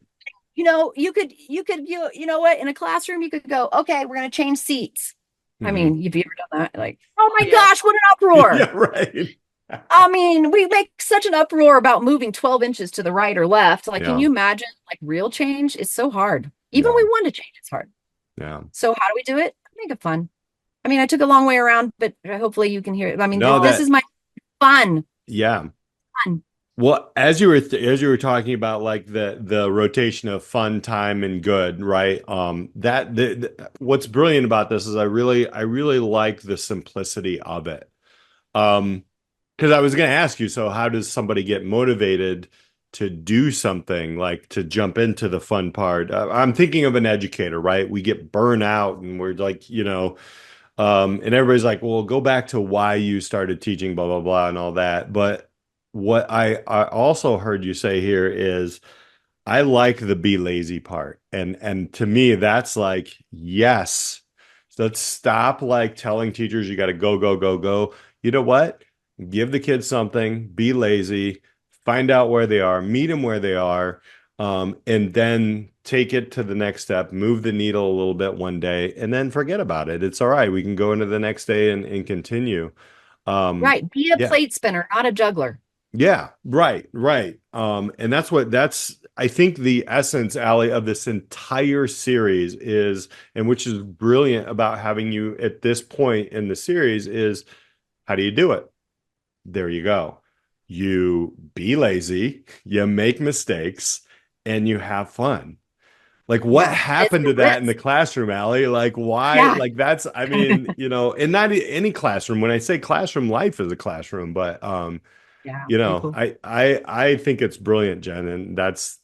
You know, you know what? In a classroom, you could go, okay, we're gonna change seats. I mean, have you ever done that? Like, oh my gosh, what an uproar! Yeah, right. I mean, we make such an uproar about moving 12 inches to the right or left. Like, can you imagine like real change? It's so hard. Even when we want to change, it's hard. Yeah. So how do we do it? Make it fun. I mean, I took a long way around, but hopefully you can hear it. I mean, this is my fun. Yeah. Fun. Well, as you were talking about like the rotation of fun, time, and good, right? What's brilliant about this is I really like the simplicity of it. Because I was going to ask you, so how does somebody get motivated to do something, like to jump into the fun part? I'm thinking of an educator, right? We get burnt out and we're like, and everybody's like, well, go back to why you started teaching, blah, blah, blah, and all that. But what I also heard you say here is, I like the be lazy part. And to me, that's like, yes, let's stop like telling teachers you got to go, go, go, go. You know what? Give the kids something, be lazy, find out where they are, meet them where they are, and then take it to the next step, move the needle a little bit one day, and then forget about it. It's all right. We can go into the next day and continue. Right. Be a plate spinner, not a juggler. Yeah, right. And that's I think the essence, Alli, of this entire series is, and which is brilliant about having you at this point in the series, is how do you do it? There you go. You be lazy, you make mistakes, and you have fun. Like, what Yeah, it's happened a to that in the risk. classroom, Alli? Like, why? Yeah. Like, that's, I mean, and not any classroom. When I say classroom, life is a classroom, but Yeah, pretty cool. I think it's brilliant, Jen, and that's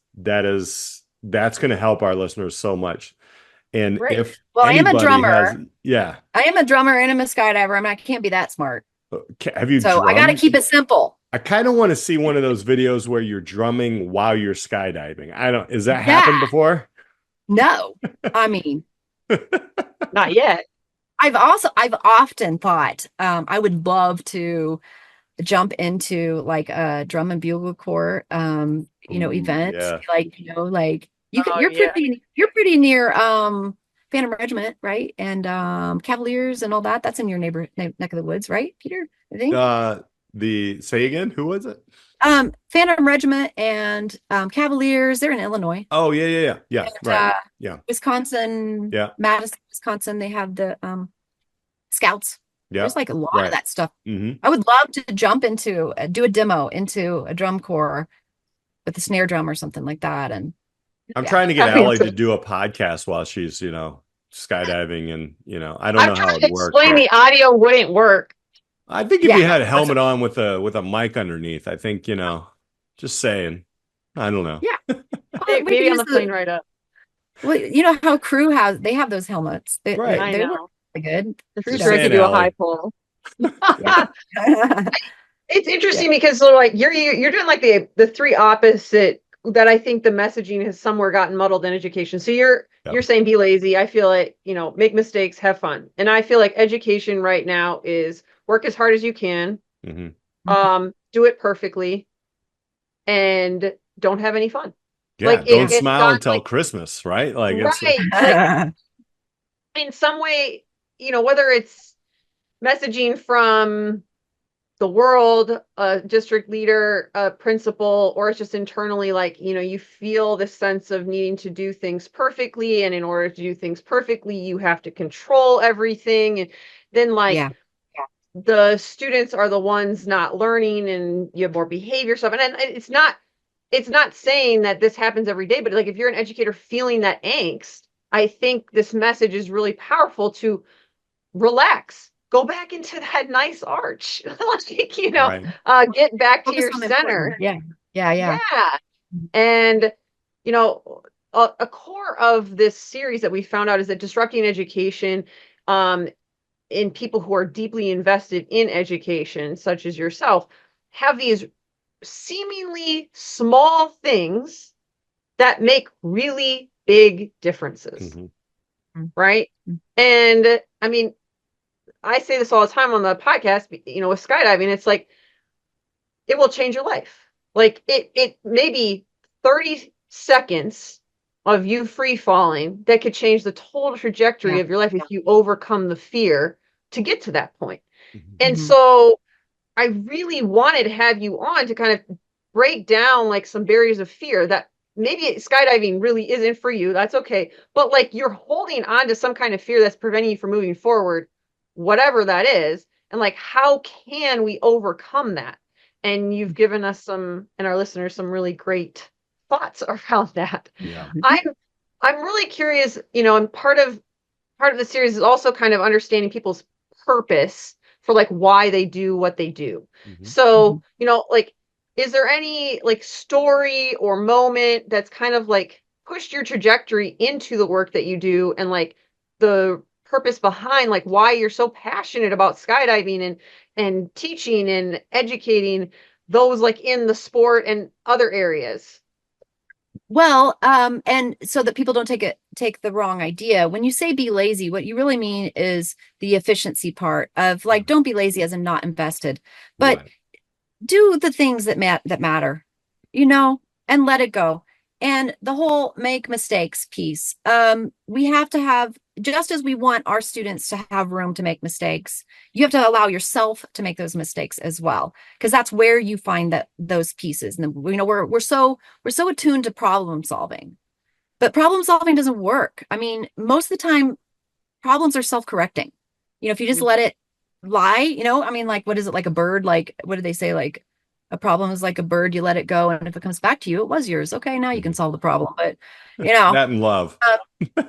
going to help our listeners so much. And Right. if Well, I am a anybody has, drummer. yeah, I am a drummer and I'm a skydiver. I mean, I can't be that smart. have you So I got to drummed? keep it simple. I kind of want to see one of those videos where you're drumming while you're skydiving. I don't, has that Yeah. happened before? No. I mean, Not yet. I've often thought I would love to jump into like a drum and bugle corps Ooh, event. yeah. Like, like Oh yeah. you're pretty near Phantom Regiment, right? And Cavaliers and all that. That's in your neck of the woods, right, Peter? I think. Say again, who was it? Phantom Regiment and Cavaliers, they're in Illinois. Oh, yeah, And right. Yeah, Wisconsin, yeah, Madison, Wisconsin, they have the scouts. yeah, There's like a lot of right. that stuff. Hmm. I would love to jump into do a demo into a drum corps with a snare drum or something like that. And I'm yeah, trying to get I mean, Alli to do a podcast while she's, skydiving, and, I don't I'm know how trying it'd to work, explain but the audio wouldn't work. I think if yeah, you had a helmet on with a mic underneath, I think, just saying. I don't know. yeah. Well, we could Maybe on use the plane right up. well, you know how crew they have those helmets. Right. I They work know. really good. Just Crew Just sure I does. could saying, do a high Alli. pull. Yeah. It's Yeah. interesting because so like you're doing like the three opposite that I think the messaging has somewhere gotten muddled in education. So you're Yep. saying be lazy. I feel like, make mistakes, have fun. And I feel like education right now is work as hard as you can, Hmm. do it perfectly, and don't have any fun. Yeah. Like Don't it's smile gone until Christmas, right? Like it's, right. Like in some way, whether it's messaging from the world, a district leader, a principal, or it's just internally like, you feel this sense of needing to do things perfectly. And in order to do things perfectly, you have to control everything. And then like Yeah. the students are the ones not learning and you have more behavior stuff. And it's not saying that this happens every day, but like if you're an educator feeling that angst, I think this message is really powerful to relax, go back into that nice arch, like, right. get back to Focus your on the important. center. Yeah. Yeah. Yeah. Yeah. And, you know, a core of this series that we found out is that disrupting education, in people who are deeply invested in education, such as yourself, have these seemingly small things that make really big differences, Hmm. right? And I mean, I say this all the time on the podcast, with skydiving, it's like it will change your life. Like it may be 30 seconds of you free falling that could change the total trajectory Yeah. of your life if you overcome the fear to get to that point. And Mhm. so I really wanted to have you on to kind of break down like some barriers of fear that maybe skydiving really isn't for you. That's okay. But like you're holding on to some kind of fear that's preventing you from moving forward, whatever that is. And like, how can we overcome that? And you've given us and our listeners some really great thoughts around that. Yeah. I'm really curious, and part of the series is also kind of understanding people's purpose for like why they do what they do. Hmm. So, like, is there any like story or moment that's kind of like pushed your trajectory into the work that you do and like the purpose behind like why you're so passionate about skydiving and teaching and educating those like in the sport and other areas? Well, and so that people don't take the wrong idea. When you say be lazy, what you really mean is the efficiency part of like, don't be lazy as in not invested, but Right. do the things that matter, and let it go. And the whole make mistakes piece. We have to have, just as we want our students to have room to make mistakes, you have to allow yourself to make those mistakes as well, because that's where you find that those pieces. And we're so attuned to problem solving, but problem solving doesn't work. I mean, most of the time, problems are self-correcting. If you just let it lie, I mean, like, what is it, like a bird? Like, what do they say? Like, a problem is like a bird, you let it go, and if it comes back to you, it was yours. Okay, now you can solve the problem. But you know, That and love. uh,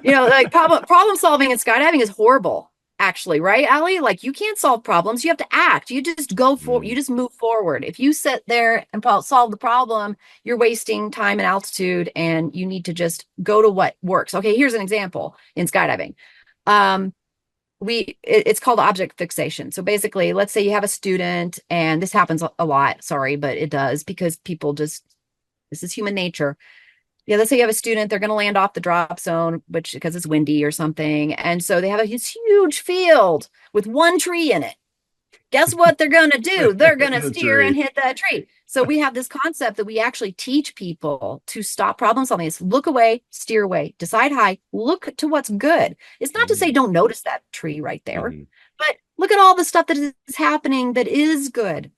like problem solving in skydiving is horrible, actually, right, Alli? Like, you can't solve problems. You have to act. You just you just move forward. If you sit there and solve the problem, you're wasting time and altitude, and you need to just go to what works. Okay, here's an example in skydiving. Um, it's called object fixation. So basically, let's say you have a student, and this happens a lot, sorry, but it does, because people just, this is human nature. Yeah, let's say you have a student, they're going to land off the drop zone, which because it's windy or something. And so they have this huge field with one tree in it. Guess what they're going to do? They're going to steer and hit that tree. So we have this concept that we actually teach people to stop problem solving. It's look away, steer away, decide high, look to what's good. It's not to say don't notice that tree right there, but look at all the stuff that is happening that is good,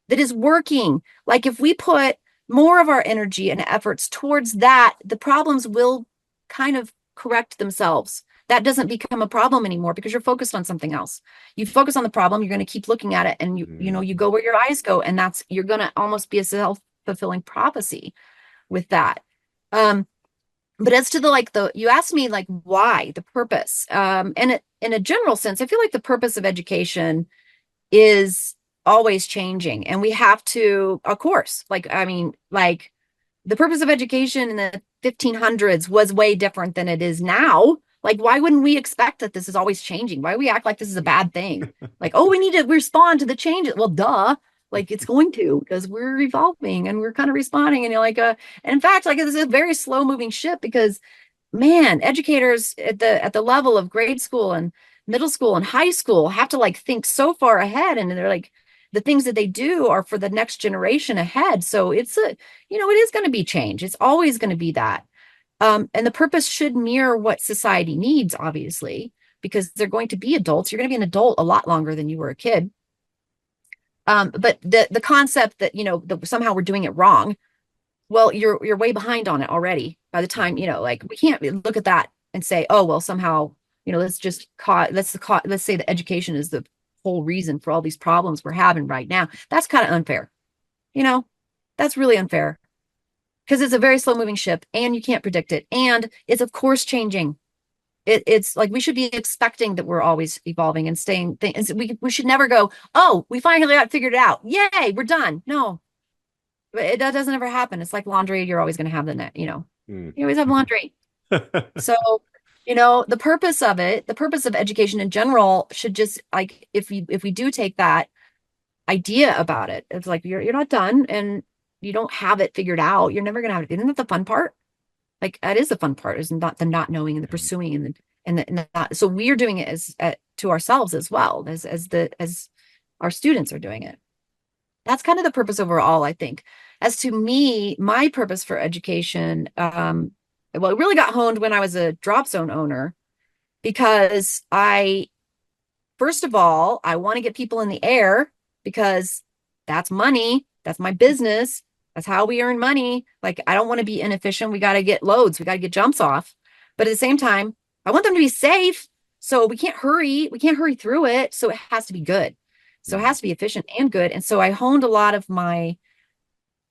that is working. Like, if we put more of our energy and efforts towards that, the problems will kind of correct themselves. That doesn't become a problem anymore because you're focused on something else. You focus on the problem, you're going to keep looking at it, and you go where your eyes go, and you're going to almost be a self-fulfilling prophecy with that. But as to you asked me, like, why, the purpose, and in a general sense, I feel like the purpose of education is always changing, and we have to, of course, the purpose of education in the 1500s was way different than it is now. Like, why wouldn't we expect that this is always changing? Why we act like this is a bad thing? Like, oh, we need to respond to the changes. Well, duh. Like, it's going to, because we're evolving and we're kind of responding. And and in fact, like, it's a very slow moving ship, because man, educators at the level of grade school and middle school and high school have to like think so far ahead. And they're like, the things that they do are for the next generation ahead. So it is going to be change. It's always going to be that. And the purpose should mirror what society needs, obviously, because they're going to be adults. You're going to be an adult a lot longer than you were a kid. But the concept that, that somehow we're doing it wrong, well, you're way behind on it already. By the time, like, we can't look at that and say, oh, well, somehow, let's say that education is the whole reason for all these problems we're having right now. That's kind of unfair. That's really unfair. Because it's a very slow moving ship, and you can't predict it. And it's, of course, changing. It's like we should be expecting that we're always evolving and staying. We should never go, oh, we finally got figured it out. Yay, we're done. No, that doesn't ever happen. It's like laundry. You're always going to have the net, You always have laundry. So, the purpose of education in general should just, like, if we do take that idea about it, it's like you're not done, and you don't have it figured out. You're never gonna have it. Isn't that the fun part? Like, that is the fun part, is not the not knowing and the pursuing and the not. So we're doing it to ourselves as well as our students are doing it. That's kind of the purpose overall, I think. As to me, my purpose for education, well, it really got honed when I was a drop zone owner, because first of all, I want to get people in the air, because that's money. That's my business. That's how we earn money. Like, I don't want to be inefficient. We got to get loads. We got to get jumps off. But at the same time, I want them to be safe. So we can't hurry. We can't hurry through it. So it has to be good. So it has to be efficient and good. And so I honed a lot of my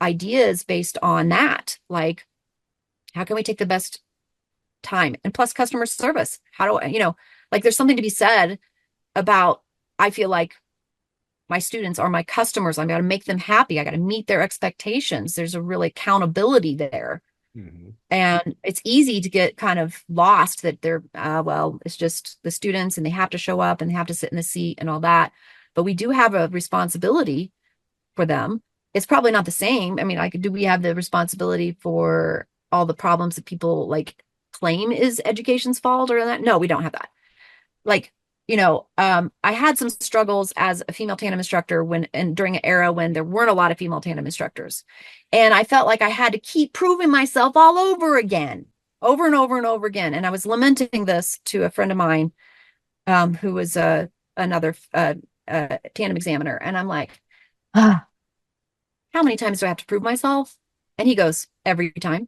ideas based on that. Like, how can we take the best time? And plus customer service. How do I, like, there's something to be said about, I feel like, my students are my customers. I got to make them happy. I got to meet their expectations. There's a real accountability there. And it's easy to get kind of lost that they're, it's just the students, and they have to show up, and they have to sit in the seat and all that. But we do have a responsibility for them. It's probably not the same. I mean, do we have the responsibility for all the problems that people like claim is education's fault or that? No, we don't have that. Like, I had some struggles as a female tandem instructor during an era when there weren't a lot of female tandem instructors. And I felt like I had to keep proving myself all over again, over and over and over again. And I was lamenting this to a friend of mine, who was another tandem examiner. And I'm like, ah, how many times do I have to prove myself? And he goes, every time.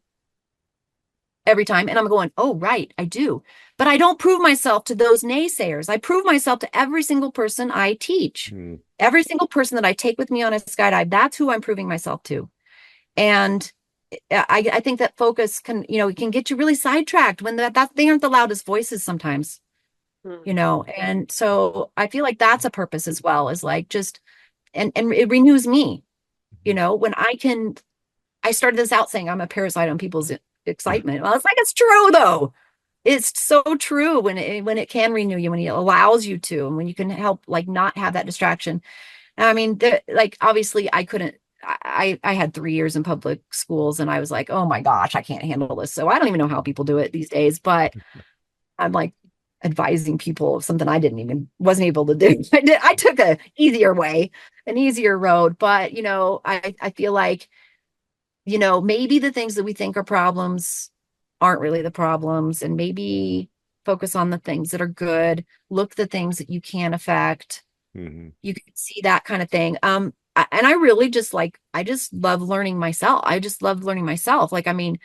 Every time. And I'm going, oh, right, I do. But I don't prove myself to those naysayers. I prove myself to every single person I teach. Every single person that I take with me on a skydive, that's who I'm proving myself to. And I think that focus can, it can get you really sidetracked when they aren't the loudest voices sometimes, And so I feel like that's a purpose as well, is like just, and it renews me, when I started this out saying I'm a parasite on people's excitement. Well, it's like, it's true though. It's so true when it can renew you, when it allows you to, and when you can help like not have that distraction. I mean, like obviously I couldn't, I had 3 years in public schools and I was like, oh my gosh, I can't handle this. So I don't even know how people do it these days, but I'm like advising people of something I wasn't able to do. I took an easier way, an easier road, but I feel like, maybe the things that we think are problems aren't really the problems, and maybe focus on the things that are good, look at the things that you can affect. You can see that kind of thing. And I really I just love learning myself. I just love learning myself. Like, I mean,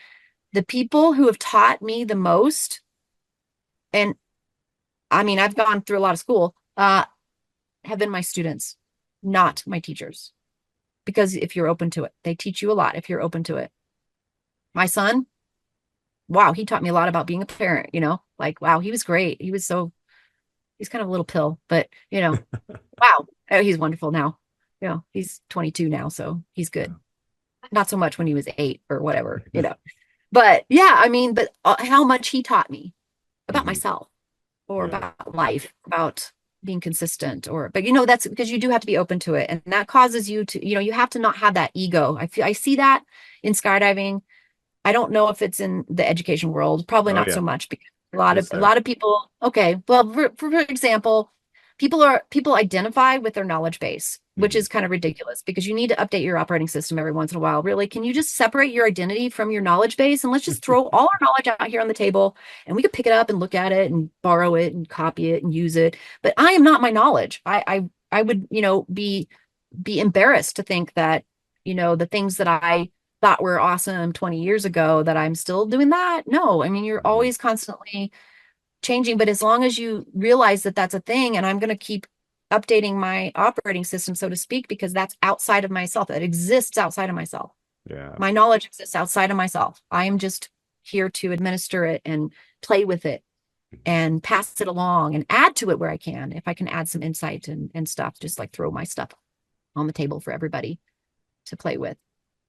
the people who have taught me the most, and I mean, I've gone through a lot of school, have been my students, not my teachers. Because if you're open to it, they teach you a lot if you're open to it. My son, wow, he taught me a lot about being a parent, like, wow, he was great. He's kind of a little pill, but wow, oh, he's wonderful now. He's 22 now, so he's good. Not so much when he was 8 or whatever, but yeah, I mean, but how much he taught me about myself, or about life, about being consistent, but that's because you do have to be open to it, and that causes you to, you have to not have that ego. I see that in skydiving. I don't know if it's in the education world, probably not so much, because a lot of people, okay, well, for example, people identify with their knowledge base, which is kind of ridiculous, because you need to update your operating system every once in a while. Really, can you just separate your identity from your knowledge base, and let's just throw all our knowledge out here on the table, and we could pick it up and look at it and borrow it and copy it and use it. But I am not my knowledge. I would, be embarrassed to think that, the things that I thought were awesome 20 years ago, that I'm still doing that. No, I mean, you're always constantly changing, but as long as you realize that that's a thing, and I'm going to keep updating my operating system, so to speak, because that's outside of myself. That exists outside of myself. Yeah. My knowledge exists outside of myself. I am just here to administer it and play with it and pass it along and add to it where I can. If I can add some insight and stuff, just like throw my stuff on the table for everybody to play with.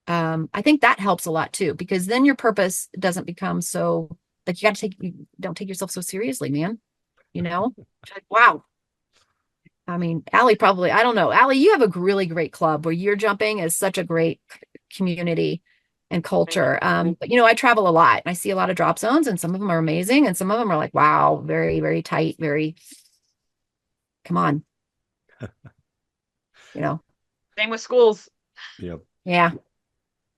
I think that helps a lot too, because then your purpose doesn't become so like you don't take yourself so seriously, man. Like, wow. I mean, Alli probably, I don't know. Alli, you have a really great club where you're jumping is such a great community and culture. But I travel a lot and I see a lot of drop zones, and some of them are amazing. And some of them are like, wow, very, very tight, very, come on. Same with schools. Yep. Yeah.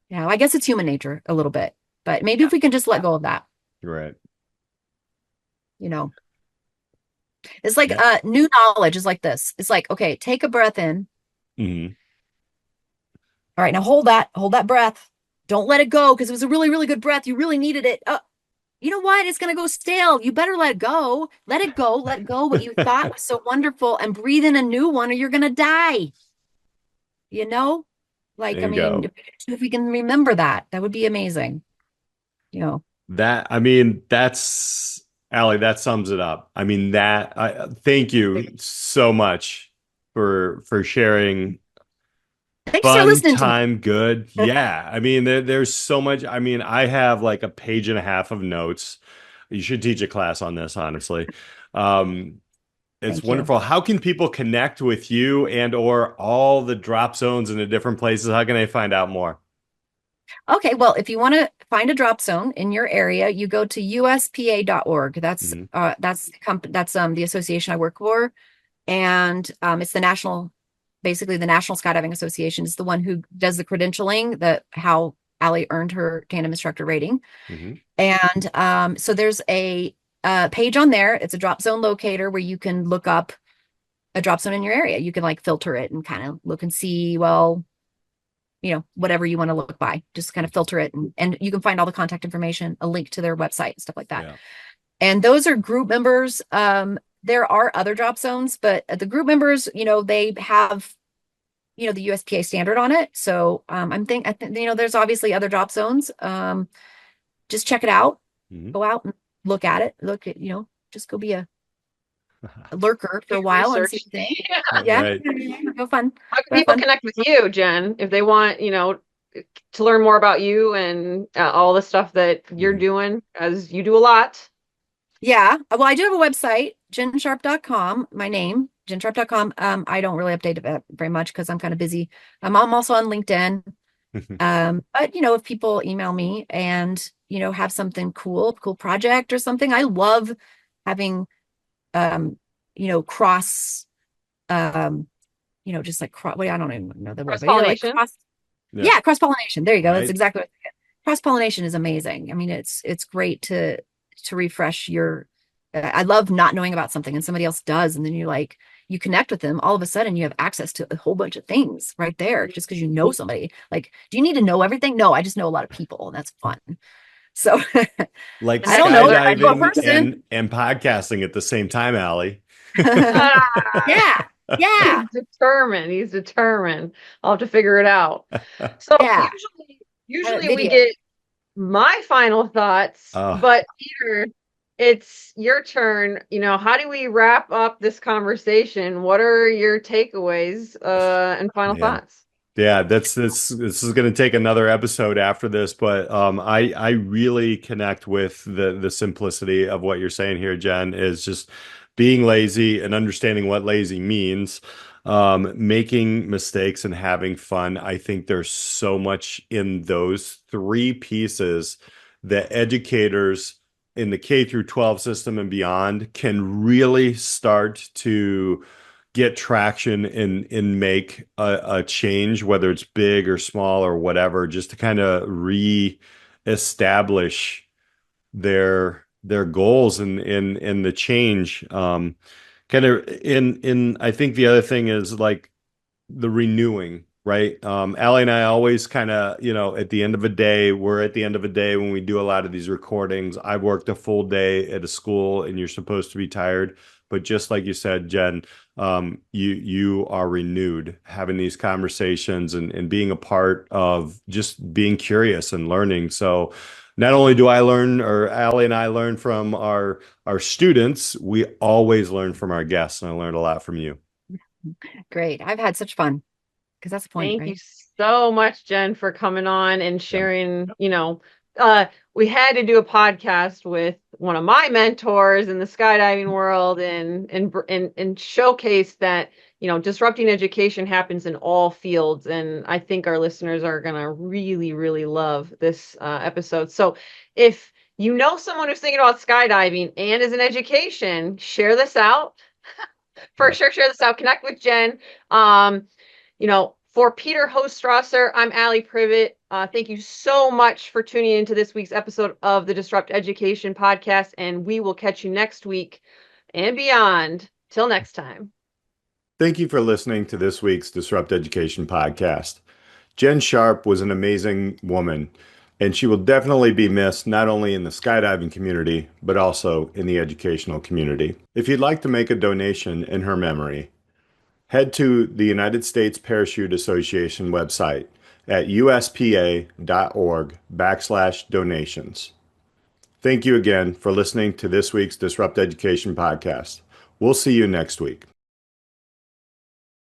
Yeah. I guess it's human nature a little bit, but maybe if we can just let go of that. Right. It's like new knowledge is like this. It's like, okay, take a breath in. All right, now hold that breath. Don't let it go, because it was a really, really good breath. You really needed it. You know what? It's going to go stale. You better let it go. Let it go. Let go what you thought was so wonderful, and breathe in a new one, or you're going to die. Like, I mean, if we can remember that would be amazing. That's Alli, that sums it up. I mean, thank you so much for sharing. Thanks for listening to me. Good. Yeah. I mean, there's so much. I mean, I have like a page and a half of notes. You should teach a class on this, honestly. It's wonderful. How can people connect with you and or all the drop zones in the different places? How can they find out more? Okay, well, if you want to find a drop zone in your area, you go to uspa.org. Hmm. That's the association I work for, and it's the national, basically the National Skydiving Association is the one who does the credentialing, the how Alli earned her tandem instructor rating. Hmm. And so there's a page on there. It's a drop zone locator where you can look up a drop zone in your area. You can like filter it and kind of look and see, well, whatever you want to look by, just kind of filter it. And you can find all the contact information, a link to their website, stuff like that. Yeah. And those are group members. There are other drop zones, but the group members, they have, the USPA standard on it. So I think, there's obviously other drop zones. Just check it out, Hmm. go out and look at it. Look at, just go be a lurker for Do a while and see research. what you think. Yeah. Yeah, Right. go fun. How can Have people fun. connect with you, Jen, if they want, to learn more about you and all the stuff that you're Mhm. doing, as you do a lot? Yeah. Well, I do have a website, jensharp.com, my name, jensharp.com. I don't really update it very much because I'm kind of busy. I'm also on LinkedIn. But if people email me and, have something cool project or something, I love having, um, cross, um, just like cross, wait, I don't even know the word, but like Cross-pollination? cross, Yeah. yeah, cross pollination. There you go. That's Right. exactly what cross pollination is amazing. I mean, it's great to refresh your. I love not knowing about something and somebody else does, and then you connect with them. All of a sudden, you have access to a whole bunch of things right there just because you know somebody. Like, do you need to know everything? No, I just know a lot of people, and that's fun. So Like I Connect don't with know. other I know a skydiving experts. person. and podcasting at the same time, Allie. Ah, Yeah, yeah, he's determined. He's determined. I'll have to figure it out. So yeah. usually we Video. get my final thoughts, Oh, but Peter, it's your turn. How do we wrap up this conversation? What are your takeaways and final man. thoughts? Yeah, this is going to take another episode after this, but I really connect with the simplicity of what you're saying here, Jen, is just being lazy and understanding what lazy means, making mistakes and having fun. I think there's so much in those three pieces that educators in the K through 12 system and beyond can really start to get traction and make a change, whether it's big or small or whatever, just to kind of re-establish their goals and the change. Kind of in I think the other thing is like the renewing, right? Allie and I always kind of, at the end of a day, we're at the end of a day when we do a lot of these recordings. I've worked a full day at a school and you're supposed to be tired. But just like you said, Jen, you are renewed having these conversations and being a part of just being curious and learning. So not only do I learn, or Allie and I learn from our students, we always learn from our guests, and I learned a lot from you. Great. I've had such fun because that's the point, Thank you right? so much, Jen, for coming on and Yeah. sharing. We had to do a podcast with one of my mentors in the skydiving world and showcase that, disrupting education happens in all fields. And I think our listeners are going to really, really love this episode. So if you know someone who's thinking about skydiving and is in education, share this out. For Yeah. sure, share this out. Connect with Jen. For Peter Hostrasser, I'm Alli Privet. Thank you so much for tuning into this week's episode of the Disrupt Education podcast, and we will catch you next week and beyond. Till next time. Thank you for listening to this week's Disrupt Education podcast. Jen Sharp was an amazing woman, and she will definitely be missed not only in the skydiving community, but also in the educational community. If you'd like to make a donation in her memory, head to the United States Parachute Association website at uspa.org/donations. Thank you again for listening to this week's Disrupt Education podcast. We'll see you next week.